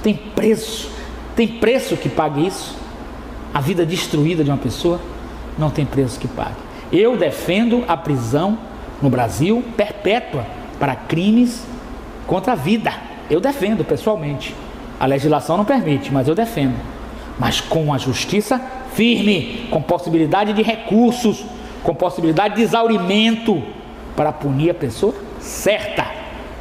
Tem preço que pague isso? A vida destruída de uma pessoa? Não tem preço que pague. Eu defendo a prisão no Brasil perpétua para crimes contra a vida. Eu defendo pessoalmente. A legislação não permite, mas eu defendo. Mas com a justiça firme, com possibilidade de recursos, com possibilidade de exaurimento, para punir a pessoa certa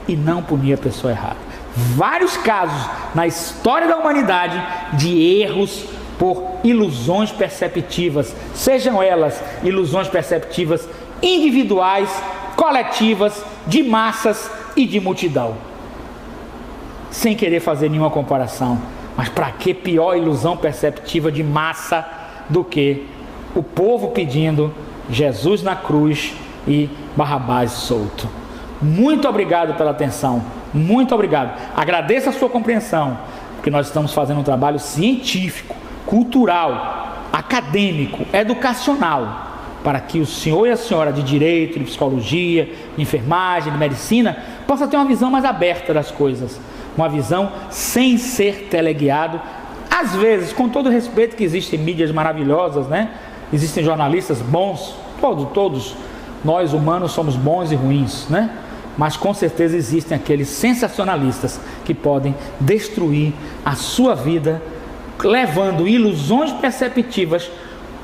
e não punir a pessoa errada. Vários casos na história da humanidade de erros por ilusões perceptivas, sejam elas ilusões perceptivas individuais, coletivas, de massas e de multidão. Sem querer fazer nenhuma comparação, mas para que pior ilusão perceptiva de massa do que o povo pedindo Jesus na cruz e Barrabás solto? Muito obrigado pela atenção, muito obrigado. Agradeço a sua compreensão, porque nós estamos fazendo um trabalho científico, cultural, acadêmico, educacional, para que o senhor e a senhora de direito, de psicologia, de enfermagem, de medicina, possa ter uma visão mais aberta das coisas, uma visão sem ser teleguiado, às vezes, com todo o respeito que existem mídias maravilhosas, né? Existem jornalistas bons, todos nós humanos somos bons e ruins, né? Mas com certeza existem aqueles sensacionalistas que podem destruir a sua vida, levando ilusões perceptivas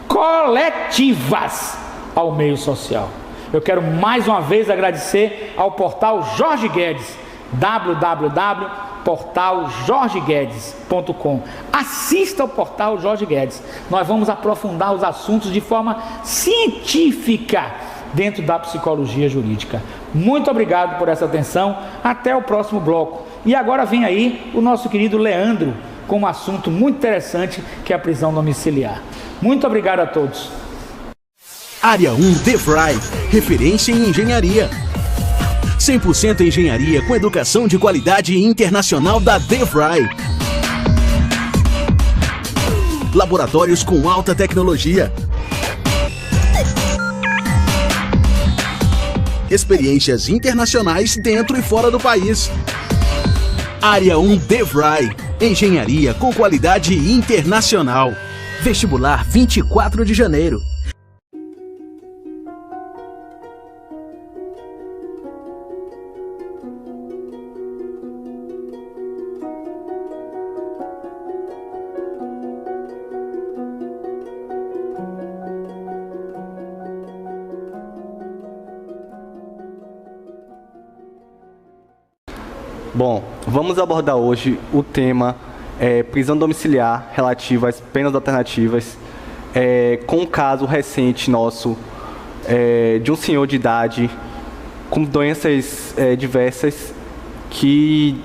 coletivas ao meio social. Eu quero mais uma vez agradecer ao portal Jorge Guedes, www.portaljorgeguedes.com. Assista ao portal Jorge Guedes. Nós vamos aprofundar os assuntos de forma científica dentro da psicologia jurídica. Muito obrigado por essa atenção. Até o próximo bloco. E agora vem aí o nosso querido Leandro com um assunto muito interessante, que é a prisão domiciliar. Muito obrigado a todos. Área 1 DeVry, referência em engenharia. 100% engenharia com educação de qualidade internacional da DeVry. Laboratórios com alta tecnologia. Experiências internacionais dentro e fora do país. Área 1 DeVry, engenharia com qualidade internacional. Vestibular 24 de janeiro. Bom, vamos abordar hoje o tema prisão domiciliar relativa às penas alternativas, com um caso recente nosso de um senhor de idade com doenças diversas que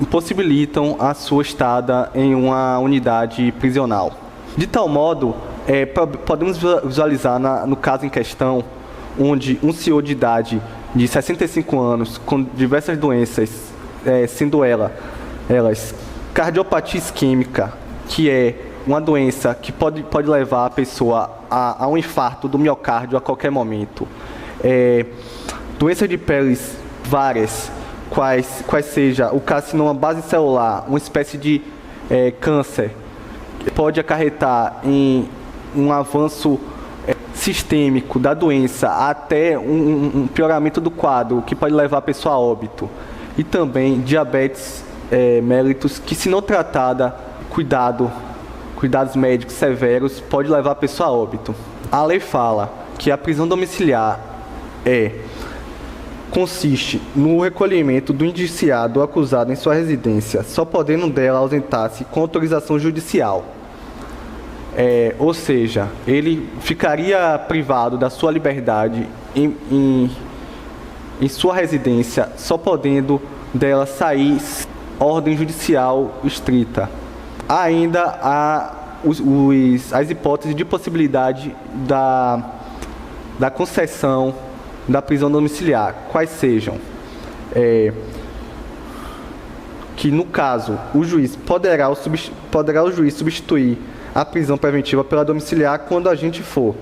impossibilitam a sua estada em uma unidade prisional. De tal modo, podemos visualizar no caso em questão, onde um senhor de idade de 65 anos com diversas doenças, sendo elas cardiopatia isquêmica, que é uma doença que pode levar a pessoa a um infarto do miocárdio a qualquer momento. Doenças de peles várias, quais seja o carcinoma basicelular, uma espécie de câncer, pode acarretar em um avanço sistêmico da doença até um pioramento do quadro, que pode levar a pessoa a óbito. E também diabetes mellitus, que se não tratada, cuidados médicos severos, pode levar a pessoa a óbito. A lei fala que a prisão domiciliar consiste no recolhimento do indiciado ou acusado em sua residência, só podendo dela ausentar-se com autorização judicial. Ou seja, ele ficaria privado da sua liberdade em sua residência, só podendo dela sair ordem judicial estrita. Ainda há as hipóteses de possibilidade da concessão da prisão domiciliar, quais sejam que, no caso, o juiz poderá o juiz substituir a prisão preventiva pela domiciliar quando o agente for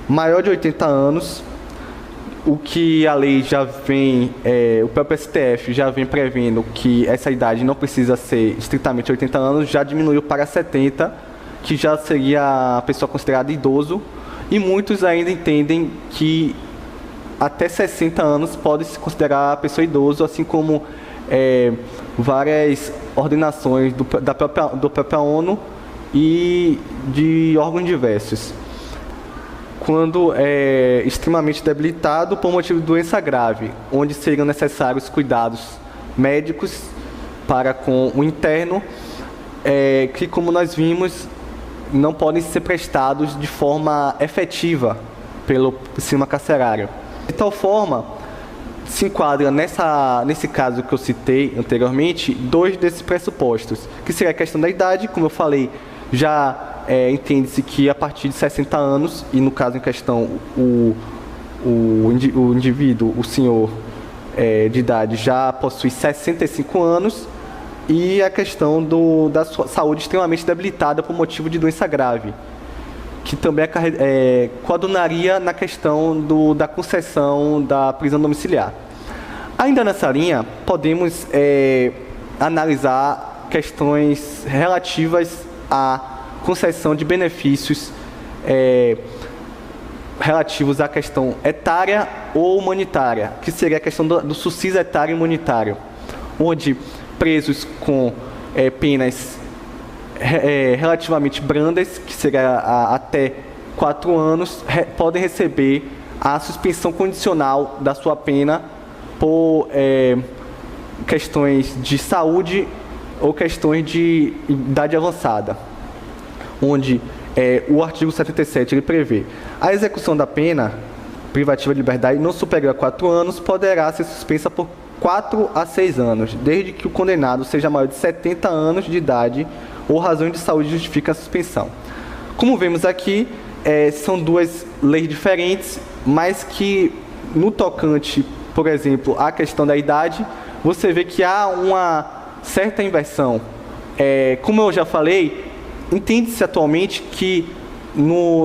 maior de 80 anos, o que a lei já vem, o próprio STF já vem prevendo que essa idade não precisa ser estritamente 80 anos, já diminuiu para 70, que já seria a pessoa considerada idoso, e muitos ainda entendem que até 60 anos pode se considerar a pessoa idoso, assim como várias ordenações da própria ONU e de órgãos diversos, quando é extremamente debilitado por motivo de doença grave, onde seriam necessários cuidados médicos para com o interno, que, como nós vimos, não podem ser prestados de forma efetiva pelo sistema carcerário. De tal forma, se enquadra nesse caso que eu citei anteriormente, dois desses pressupostos, que seria a questão da idade, como eu falei, já entende-se que a partir de 60 anos, e no caso em questão o indivíduo, o senhor de idade, já possui 65 anos, e a questão da sua saúde extremamente debilitada por motivo de doença grave, que também coadunaria na questão da concessão da prisão domiciliar. Ainda nessa linha, podemos analisar questões relativas à concessão de benefícios relativos à questão etária ou humanitária, que seria a questão do subsídio etário e humanitário, onde presos com penas relativamente brandas, que seria até 4 anos, podem receber a suspensão condicional da sua pena por questões de saúde ou questões de idade avançada, onde o artigo 77 ele prevê a execução da pena privativa de liberdade não superior a 4 anos poderá ser suspensa por 4 a 6 anos, desde que o condenado seja maior de 70 anos de idade ou razão de saúde justifica a suspensão. Como vemos aqui, são duas leis diferentes, mas que no tocante, por exemplo, à questão da idade, você vê que há uma certa inversão. Como eu já falei, entende-se atualmente que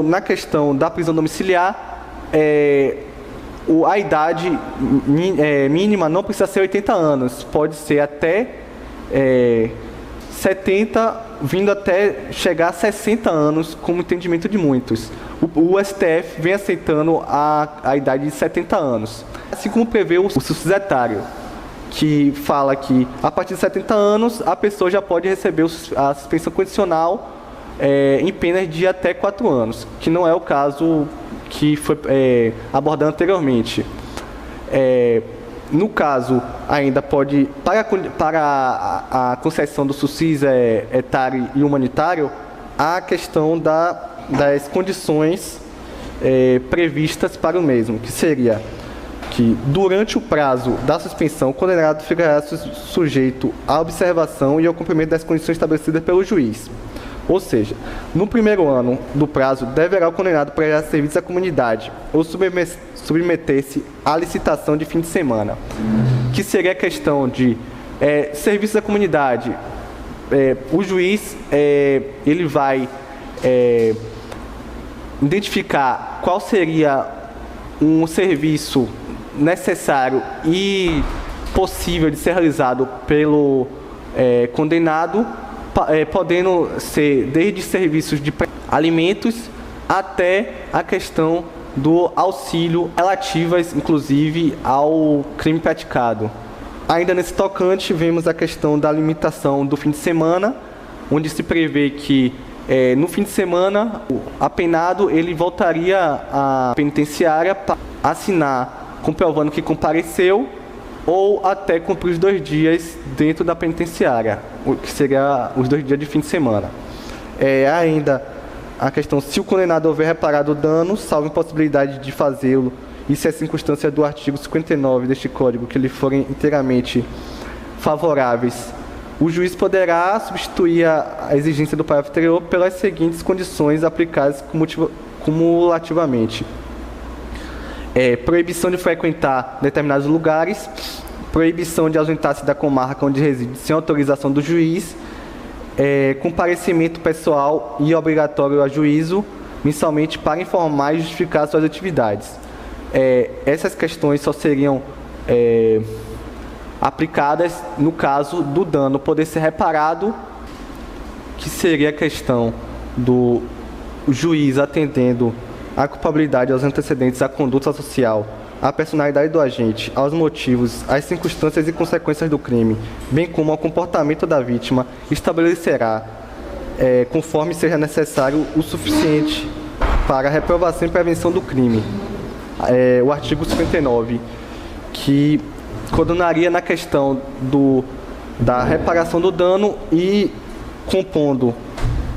na questão da prisão domiciliar, a idade mínima não precisa ser 80 anos, pode ser até 70, vindo até chegar a 60 anos, como entendimento de muitos. O STF vem aceitando a idade de 70 anos, assim como prevê o subsídio etário, que fala que a partir de 70 anos a pessoa já pode receber a suspensão condicional em penas de até 4 anos, que não é o caso que foi abordado anteriormente. No caso, ainda pode, para a concessão do subsídio etário e humanitário, há a questão das condições previstas para o mesmo, que seria que, durante o prazo da suspensão, o condenado ficará sujeito à observação e ao cumprimento das condições estabelecidas pelo juiz. Ou seja, no primeiro ano do prazo, deverá o condenado prestar serviço à comunidade ou submeter-se à licitação de fim de semana, que seria a questão de serviço à comunidade. O juiz ele vai identificar qual seria um serviço necessário e possível de ser realizado pelo condenado, podendo ser desde serviços de alimentos até a questão do auxílio relativas, inclusive, ao crime praticado. Ainda nesse tocante, vemos a questão da limitação do fim de semana, onde se prevê que no fim de semana o apenado ele voltaria à penitenciária para assinar comprovando que compareceu ou até cumprir os 2 dias dentro da penitenciária, o que seria os 2 dias de fim de semana. Ainda a questão, se o condenado houver reparado o dano, salvo impossibilidade de fazê-lo, e se as circunstâncias do artigo 59 deste Código que lhe forem inteiramente favoráveis, o juiz poderá substituir a exigência do parágrafo anterior pelas seguintes condições aplicadas cumulativamente. Proibição de frequentar determinados lugares, proibição de ausentar-se da comarca onde reside sem autorização do juiz, comparecimento pessoal e obrigatório a juízo, mensalmente para informar e justificar suas atividades. Essas questões só seriam aplicadas no caso do dano poder ser reparado, que seria a questão do juiz atendendo à culpabilidade, aos antecedentes, à conduta social, à personalidade do agente, aos motivos, às circunstâncias e consequências do crime, bem como ao comportamento da vítima, estabelecerá conforme seja necessário o suficiente para a reprovação e prevenção do crime. O artigo 59, que coordenaria na questão da reparação do dano e compondo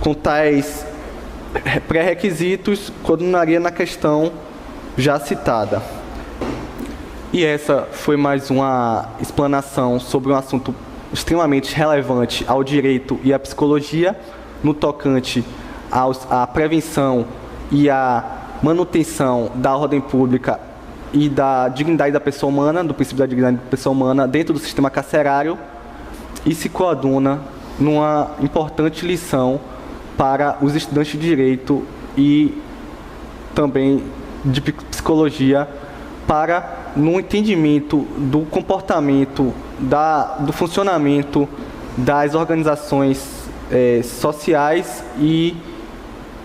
com tais pré-requisitos, coordenaria na questão já citada. E essa foi mais uma explanação sobre um assunto extremamente relevante ao direito e à psicologia, no tocante à prevenção e à manutenção da ordem pública e da dignidade da pessoa humana, do princípio da dignidade da pessoa humana dentro do sistema carcerário, e se coaduna numa importante lição para os estudantes de direito e também de psicologia, para no entendimento do comportamento, do funcionamento das organizações sociais e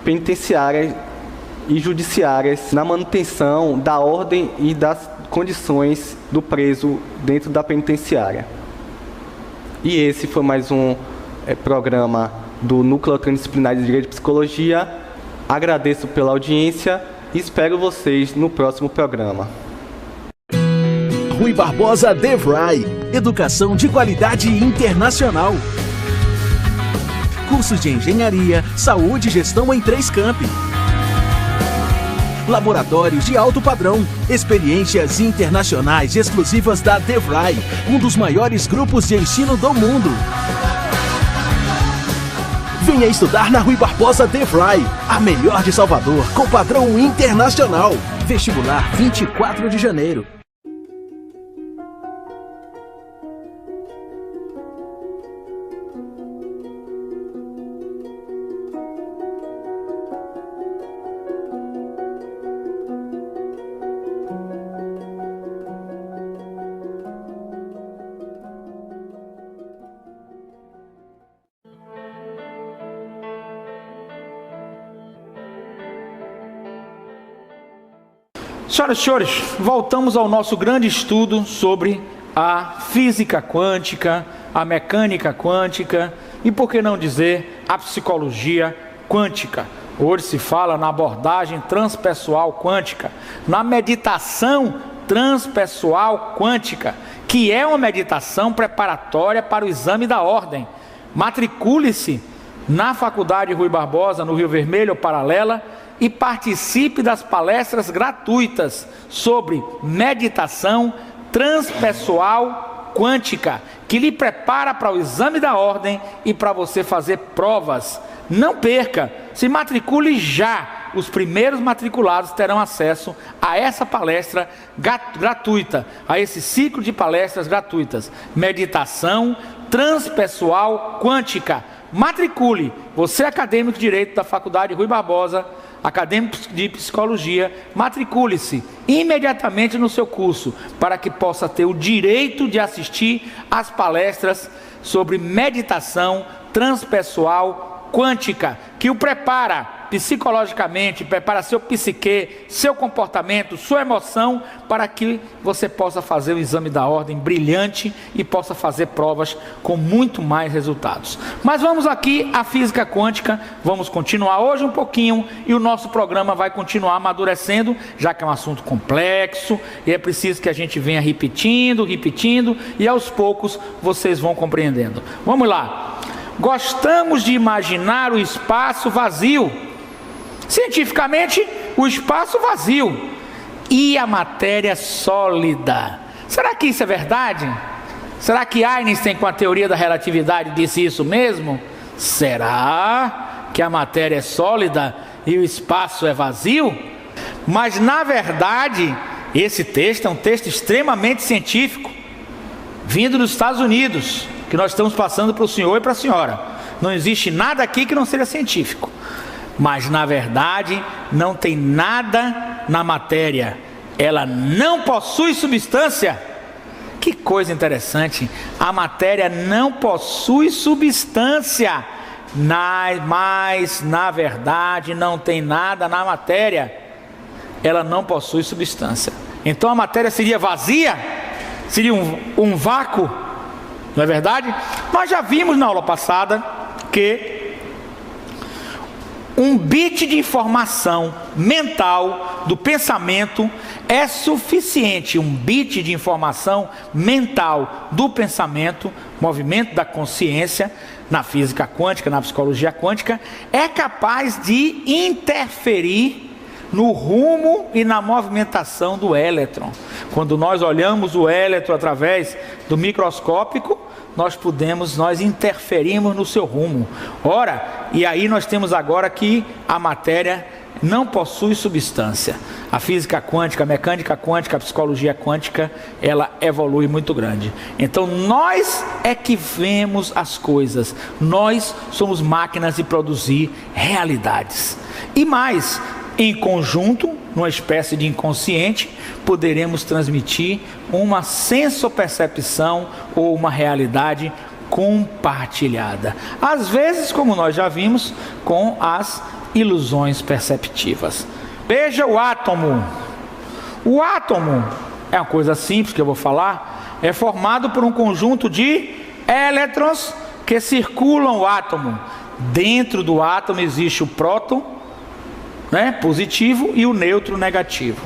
penitenciárias e judiciárias na manutenção da ordem e das condições do preso dentro da penitenciária. E esse foi mais um programa do Núcleo Transdisciplinar de Direito e Psicologia. Agradeço pela audiência e espero vocês no próximo programa. Rui Barbosa DeVry, educação de qualidade internacional. Cursos de engenharia, saúde e gestão em 3 campi. Laboratórios de alto padrão, experiências internacionais exclusivas da DeVry, um dos maiores grupos de ensino do mundo. Venha estudar na Rui Barbosa DeVry, a melhor de Salvador, com padrão internacional. Vestibular 24 de janeiro. Senhoras e senhores, voltamos ao nosso grande estudo sobre a física quântica, a mecânica quântica e, por que não dizer, a psicologia quântica. Hoje se fala na abordagem transpessoal quântica, na meditação transpessoal quântica, que é uma meditação preparatória para o exame da ordem. Matricule-se na Faculdade Rui Barbosa, no Rio Vermelho ou Paralela, e participe das palestras gratuitas sobre meditação transpessoal quântica, que lhe prepara para o exame da ordem e para você fazer provas. Não perca, se matricule já. Os primeiros matriculados terão acesso a essa palestra gratuita, a esse ciclo de palestras gratuitas. Meditação transpessoal quântica. Matricule, você é acadêmico de Direito da Faculdade Rui Barbosa, acadêmico de Psicologia, matricule-se imediatamente no seu curso, para que possa ter o direito de assistir às palestras sobre meditação transpessoal quântica, que o prepara psicologicamente, prepara seu psique, seu comportamento, sua emoção, para que você possa fazer o exame da ordem brilhante e possa fazer provas com muito mais resultados. Mas vamos aqui à física quântica, vamos continuar hoje um pouquinho e o nosso programa vai continuar amadurecendo, já que é um assunto complexo e é preciso que a gente venha repetindo e aos poucos vocês vão compreendendo. Vamos lá. Gostamos de imaginar o espaço vazio. Cientificamente, o espaço vazio e a matéria sólida. Será que isso é verdade? Será que Einstein, com a teoria da relatividade, disse isso mesmo? Será que a matéria é sólida e o espaço é vazio? Mas, na verdade, esse texto é um texto extremamente científico, vindo dos Estados Unidos, que nós estamos passando para o senhor e para a senhora. Não existe nada aqui que não seja científico. Mas, na verdade, não tem nada na matéria. Ela não possui substância. Que coisa interessante. A matéria não possui substância. Mas, na verdade, não tem nada na matéria. Ela não possui substância. Então, a matéria seria vazia? Seria um vácuo? Não é verdade? Nós já vimos na aula passada que Um bit de informação mental do pensamento é suficiente. Um bit de informação mental do pensamento, movimento da consciência, na física quântica, na psicologia quântica, é capaz de interferir no rumo e na movimentação do elétron. Quando nós olhamos o elétron através do microscópico, nós interferimos no seu rumo. Ora, e aí nós temos agora que a matéria não possui substância. A física quântica, a mecânica quântica, a psicologia quântica, ela evolui muito grande. Então nós é que vemos as coisas. Nós somos máquinas de produzir realidades. E mais, em conjunto, numa espécie de inconsciente, poderemos transmitir uma sensopercepção ou uma realidade compartilhada. Às vezes, como nós já vimos, com as ilusões perceptivas. Veja o átomo. O átomo é uma coisa simples que eu vou falar. É formado por um conjunto de elétrons que circulam o átomo. Dentro do átomo existe o próton, positivo, e o nêutron negativo.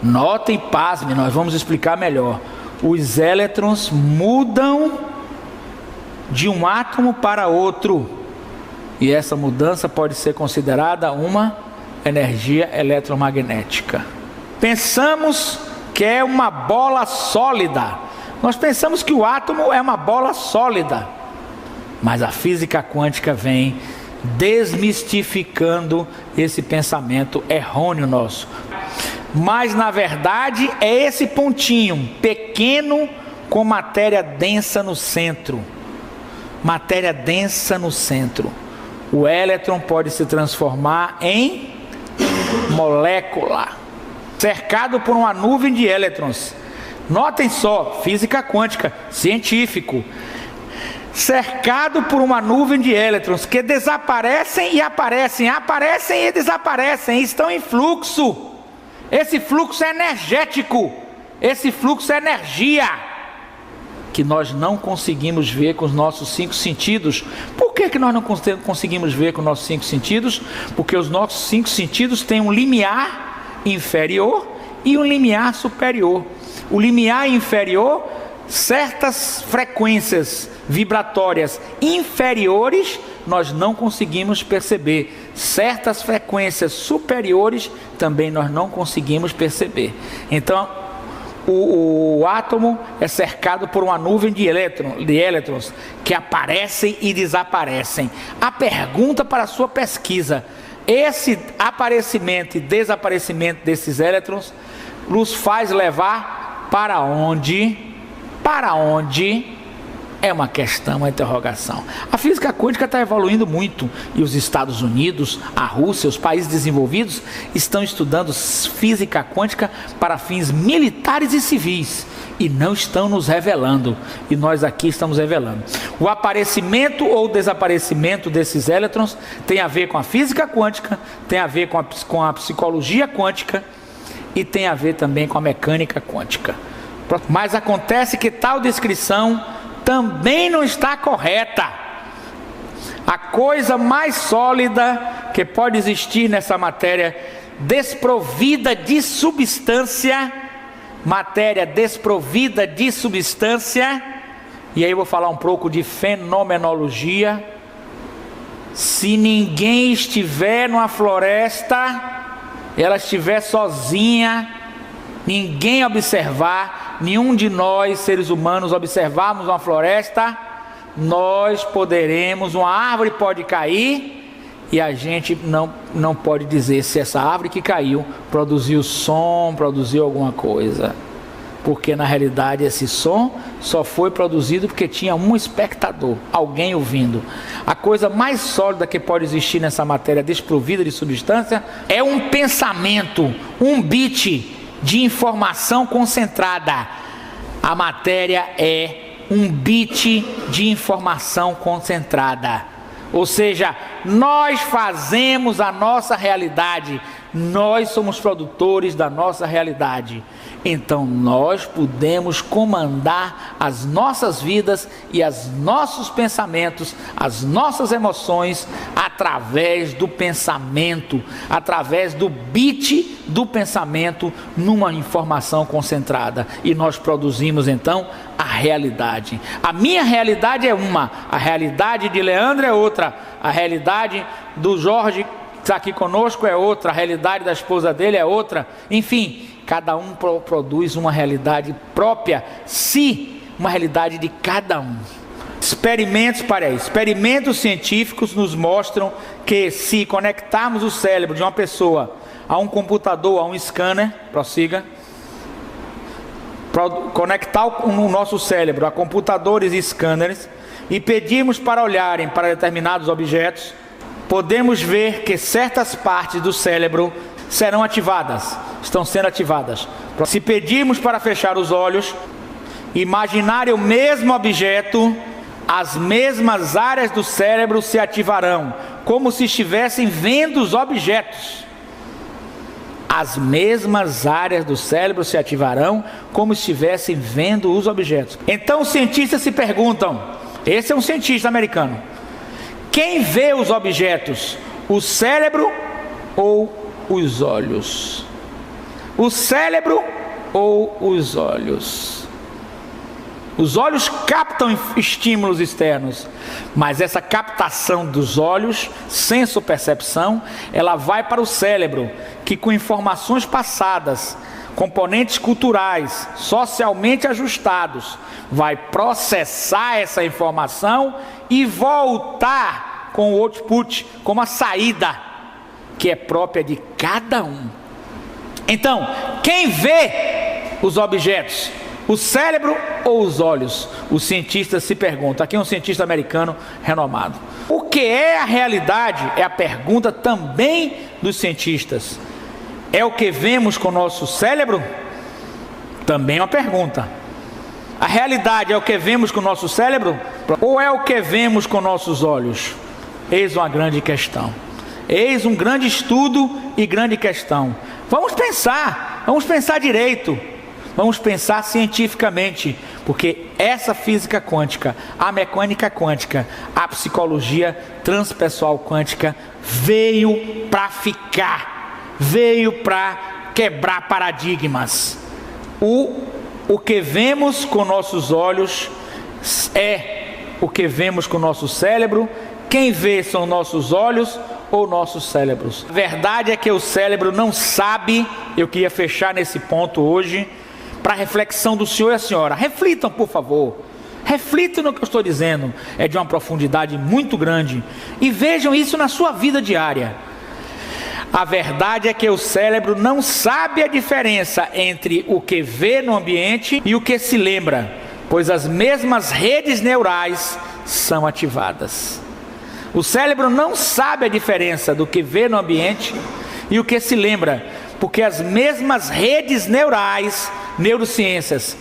Notem, pasmem, nós vamos explicar melhor. Os elétrons mudam de um átomo para outro, e essa mudança pode ser considerada uma energia eletromagnética. Pensamos que é uma bola sólida. Nós pensamos que o átomo é uma bola sólida, mas a física quântica vem desmistificando esse pensamento errôneo nosso. Mas na verdade é esse pontinho pequeno com matéria densa no centro. Matéria densa no centro. O elétron pode se transformar em molécula, cercado por uma nuvem de elétrons. Notem só, física quântica, científico. Cercado por uma nuvem de elétrons que desaparecem e aparecem, aparecem e desaparecem, estão em fluxo. Esse fluxo é energético, esse fluxo é energia, que nós não conseguimos ver com os nossos 5 sentidos. Por que nós não conseguimos ver com os nossos 5 sentidos? Porque os nossos 5 sentidos têm um limiar inferior e um limiar superior. O limiar inferior, certas frequências vibratórias inferiores nós não conseguimos perceber, certas frequências superiores também nós não conseguimos perceber. Então o átomo é cercado por uma nuvem de elétrons que aparecem e desaparecem. A pergunta para a sua pesquisa: esse aparecimento e desaparecimento desses elétrons nos faz levar para onde? Para onde? É uma questão, uma interrogação. A física quântica está evoluindo muito, e os Estados Unidos, a Rússia, os países desenvolvidos estão estudando física quântica para fins militares e civis, e não estão nos revelando, e nós aqui estamos revelando. O aparecimento ou desaparecimento desses elétrons tem a ver com a física quântica, tem a ver com a psicologia quântica, e tem a ver também com a mecânica quântica. Mas acontece que tal descrição também não está correta. A coisa mais sólida que pode existir nessa matéria desprovida de substância, matéria desprovida de substância, e aí eu vou falar um pouco de fenomenologia. Se ninguém estiver numa floresta, ela estiver sozinha, ninguém observar, nenhum de nós, seres humanos, observarmos uma floresta, nós poderemos, uma árvore pode cair, e a gente não pode dizer se essa árvore que caiu produziu som, produziu alguma coisa, porque na realidade esse som só foi produzido porque tinha um espectador, alguém ouvindo. A coisa mais sólida que pode existir nessa matéria desprovida de substância é um pensamento, um bit de informação concentrada. A matéria é um bit de informação concentrada. Ou seja, nós fazemos a nossa realidade, Nós somos produtores da nossa realidade. Então nós podemos comandar as nossas vidas e os nossos pensamentos, as nossas emoções, através do pensamento, através do bit do pensamento, numa informação concentrada. E nós produzimos então a realidade. A minha realidade é uma, a realidade de Leandro é outra, a realidade do Jorge que está aqui conosco é outra, a realidade da esposa dele é outra. Enfim, cada um produz uma realidade própria, uma realidade de cada um. Experimentos científicos nos mostram que se conectarmos o cérebro de uma pessoa a um computador, a um scanner, prossiga, conectar o nosso cérebro a computadores e scanners e pedirmos para olharem para determinados objetos, podemos ver que certas partes do cérebro serão ativadas, estão sendo ativadas. Se pedirmos para fechar os olhos, imaginar o mesmo objeto, as mesmas áreas do cérebro se ativarão, como se estivessem vendo os objetos. As mesmas áreas do cérebro se ativarão, como se estivessem vendo os objetos. Então os cientistas se perguntam, esse é um cientista americano, quem vê os objetos, o cérebro ou os olhos? O cérebro ou os olhos? Os olhos captam estímulos externos, mas essa captação dos olhos, senso-percepção, ela vai para o cérebro, que com informações passadas, componentes culturais, socialmente ajustados, vai processar essa informação e voltar com o output, com a saída, que é própria de cada um. Então, quem vê os objetos? O cérebro ou os olhos? Os cientistas se perguntam. Aqui é um cientista americano renomado. O que é a realidade? É a pergunta também dos cientistas. É o que vemos com o nosso cérebro? Também é uma pergunta. A realidade é o que vemos com o nosso cérebro? Ou é o que vemos com nossos olhos? Eis uma grande questão. Eis um grande estudo e grande questão. Vamos pensar direito. Vamos pensar cientificamente, porque essa física quântica, a mecânica quântica, a psicologia transpessoal quântica veio para ficar, veio para quebrar paradigmas. O que vemos com nossos olhos é o que vemos com nosso cérebro. Quem vê são nossos olhos ou nossos cérebros. A verdade é que o cérebro não sabe. Eu queria fechar nesse ponto hoje, para a reflexão do senhor e a senhora. Reflitam, por favor. Reflitam no que eu estou dizendo. É de uma profundidade muito grande. E vejam isso na sua vida diária. A verdade é que o cérebro não sabe a diferença entre o que vê no ambiente e o que se lembra, pois as mesmas redes neurais são ativadas. O cérebro não sabe a diferença do que vê no ambiente e o que se lembra, porque as mesmas redes neurais, neurociências,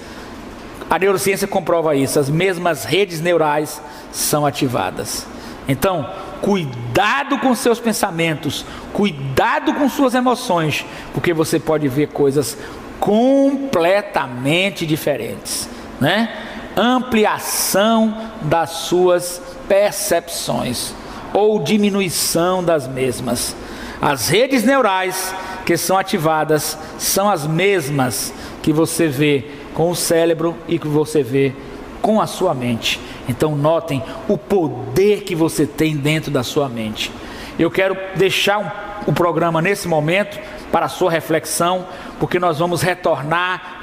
a neurociência comprova isso, as mesmas redes neurais são ativadas. Então, cuidado com seus pensamentos, cuidado com suas emoções, porque você pode ver coisas completamente diferentes, né? Ampliação das suas percepções ou diminuição das mesmas. As redes neurais que são ativadas são as mesmas que você vê com o cérebro e que você vê com a sua mente. Então notem o poder que você tem dentro da sua mente. Eu quero deixar o programa nesse momento para a sua reflexão, porque nós vamos retornar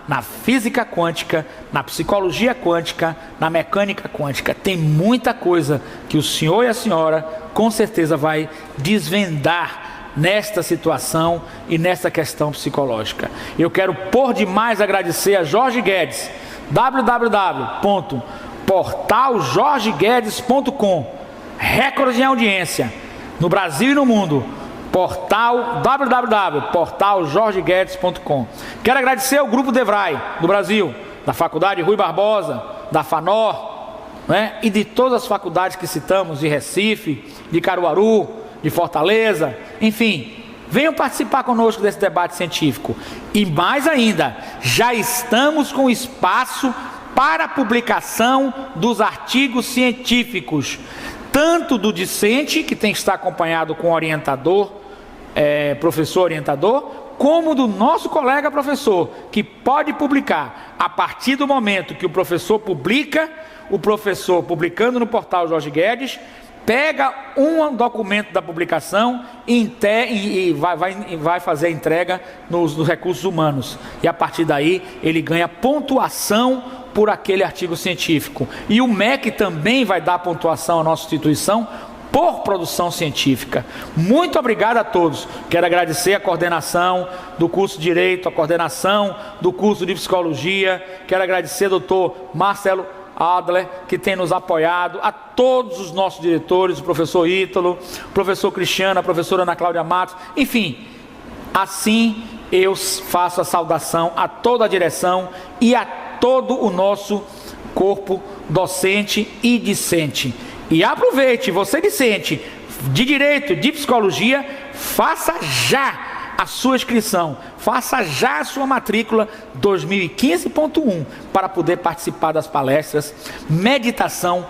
na física quântica, na psicologia quântica, na mecânica quântica. Tem muita coisa que o senhor e a senhora com certeza vai desvendar nesta situação e nesta questão psicológica. Eu quero por demais agradecer a Jorge Guedes, www.portaljorgeguedes.com, recorde em audiência no Brasil e no mundo. Portal www.portaljorgeguedes.com. Quero agradecer ao Grupo DeVry do Brasil, da Faculdade Rui Barbosa, da FANOR, né? E de todas as faculdades que citamos, de Recife, de Caruaru, de Fortaleza, enfim, venham participar conosco desse debate científico. E mais ainda, já estamos com espaço para a publicação dos artigos científicos, tanto do discente, que tem que estar acompanhado com orientador, professor orientador, como do nosso colega professor, que pode publicar a partir do momento que o professor publica, o professor publicando no portal Jorge Guedes, pega um documento da publicação e vai fazer a entrega nos recursos humanos. E a partir daí ele ganha pontuação por aquele artigo científico. E o MEC também vai dar pontuação à nossa instituição por produção científica. Muito obrigado a todos. Quero agradecer a coordenação do curso de Direito, a coordenação do curso de Psicologia. Quero agradecer ao doutor Marcelo Adler, que tem nos apoiado, a todos os nossos diretores, o professor Ítalo, o professor Cristiano, a professora Ana Cláudia Matos, enfim, assim eu faço a saudação a toda a direção e a todo o nosso corpo docente e discente. E aproveite, você discente de Direito, de Psicologia, faça já a sua inscrição, faça já a sua matrícula 2015.1 para poder participar das palestras Meditação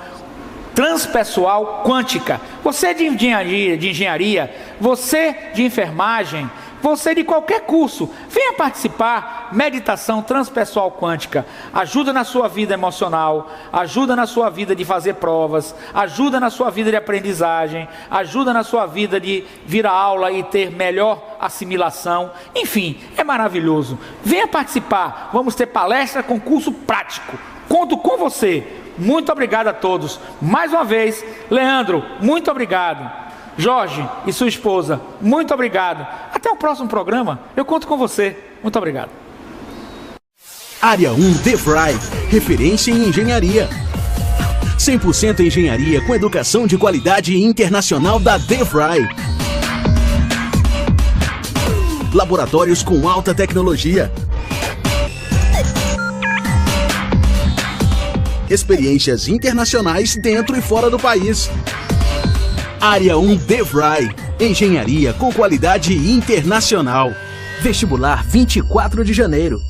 Transpessoal Quântica. Você de engenharia, você de enfermagem, você de qualquer curso, venha participar. Meditação Transpessoal Quântica ajuda na sua vida emocional, ajuda na sua vida de fazer provas, ajuda na sua vida de aprendizagem, ajuda na sua vida de vir à aula e ter melhor assimilação. Enfim, é maravilhoso. Venha participar, vamos ter palestra com curso prático. Conto com você. Muito obrigado a todos. Mais uma vez, Leandro, muito obrigado. Jorge e sua esposa, muito obrigado. Até o próximo programa, eu conto com você. Muito obrigado. Área 1 DeVry, referência em engenharia. 100% engenharia com educação de qualidade internacional da DeVry. Laboratórios com alta tecnologia. Experiências internacionais dentro e fora do país. Área 1 DeVry, engenharia com qualidade internacional. Vestibular 24 de janeiro.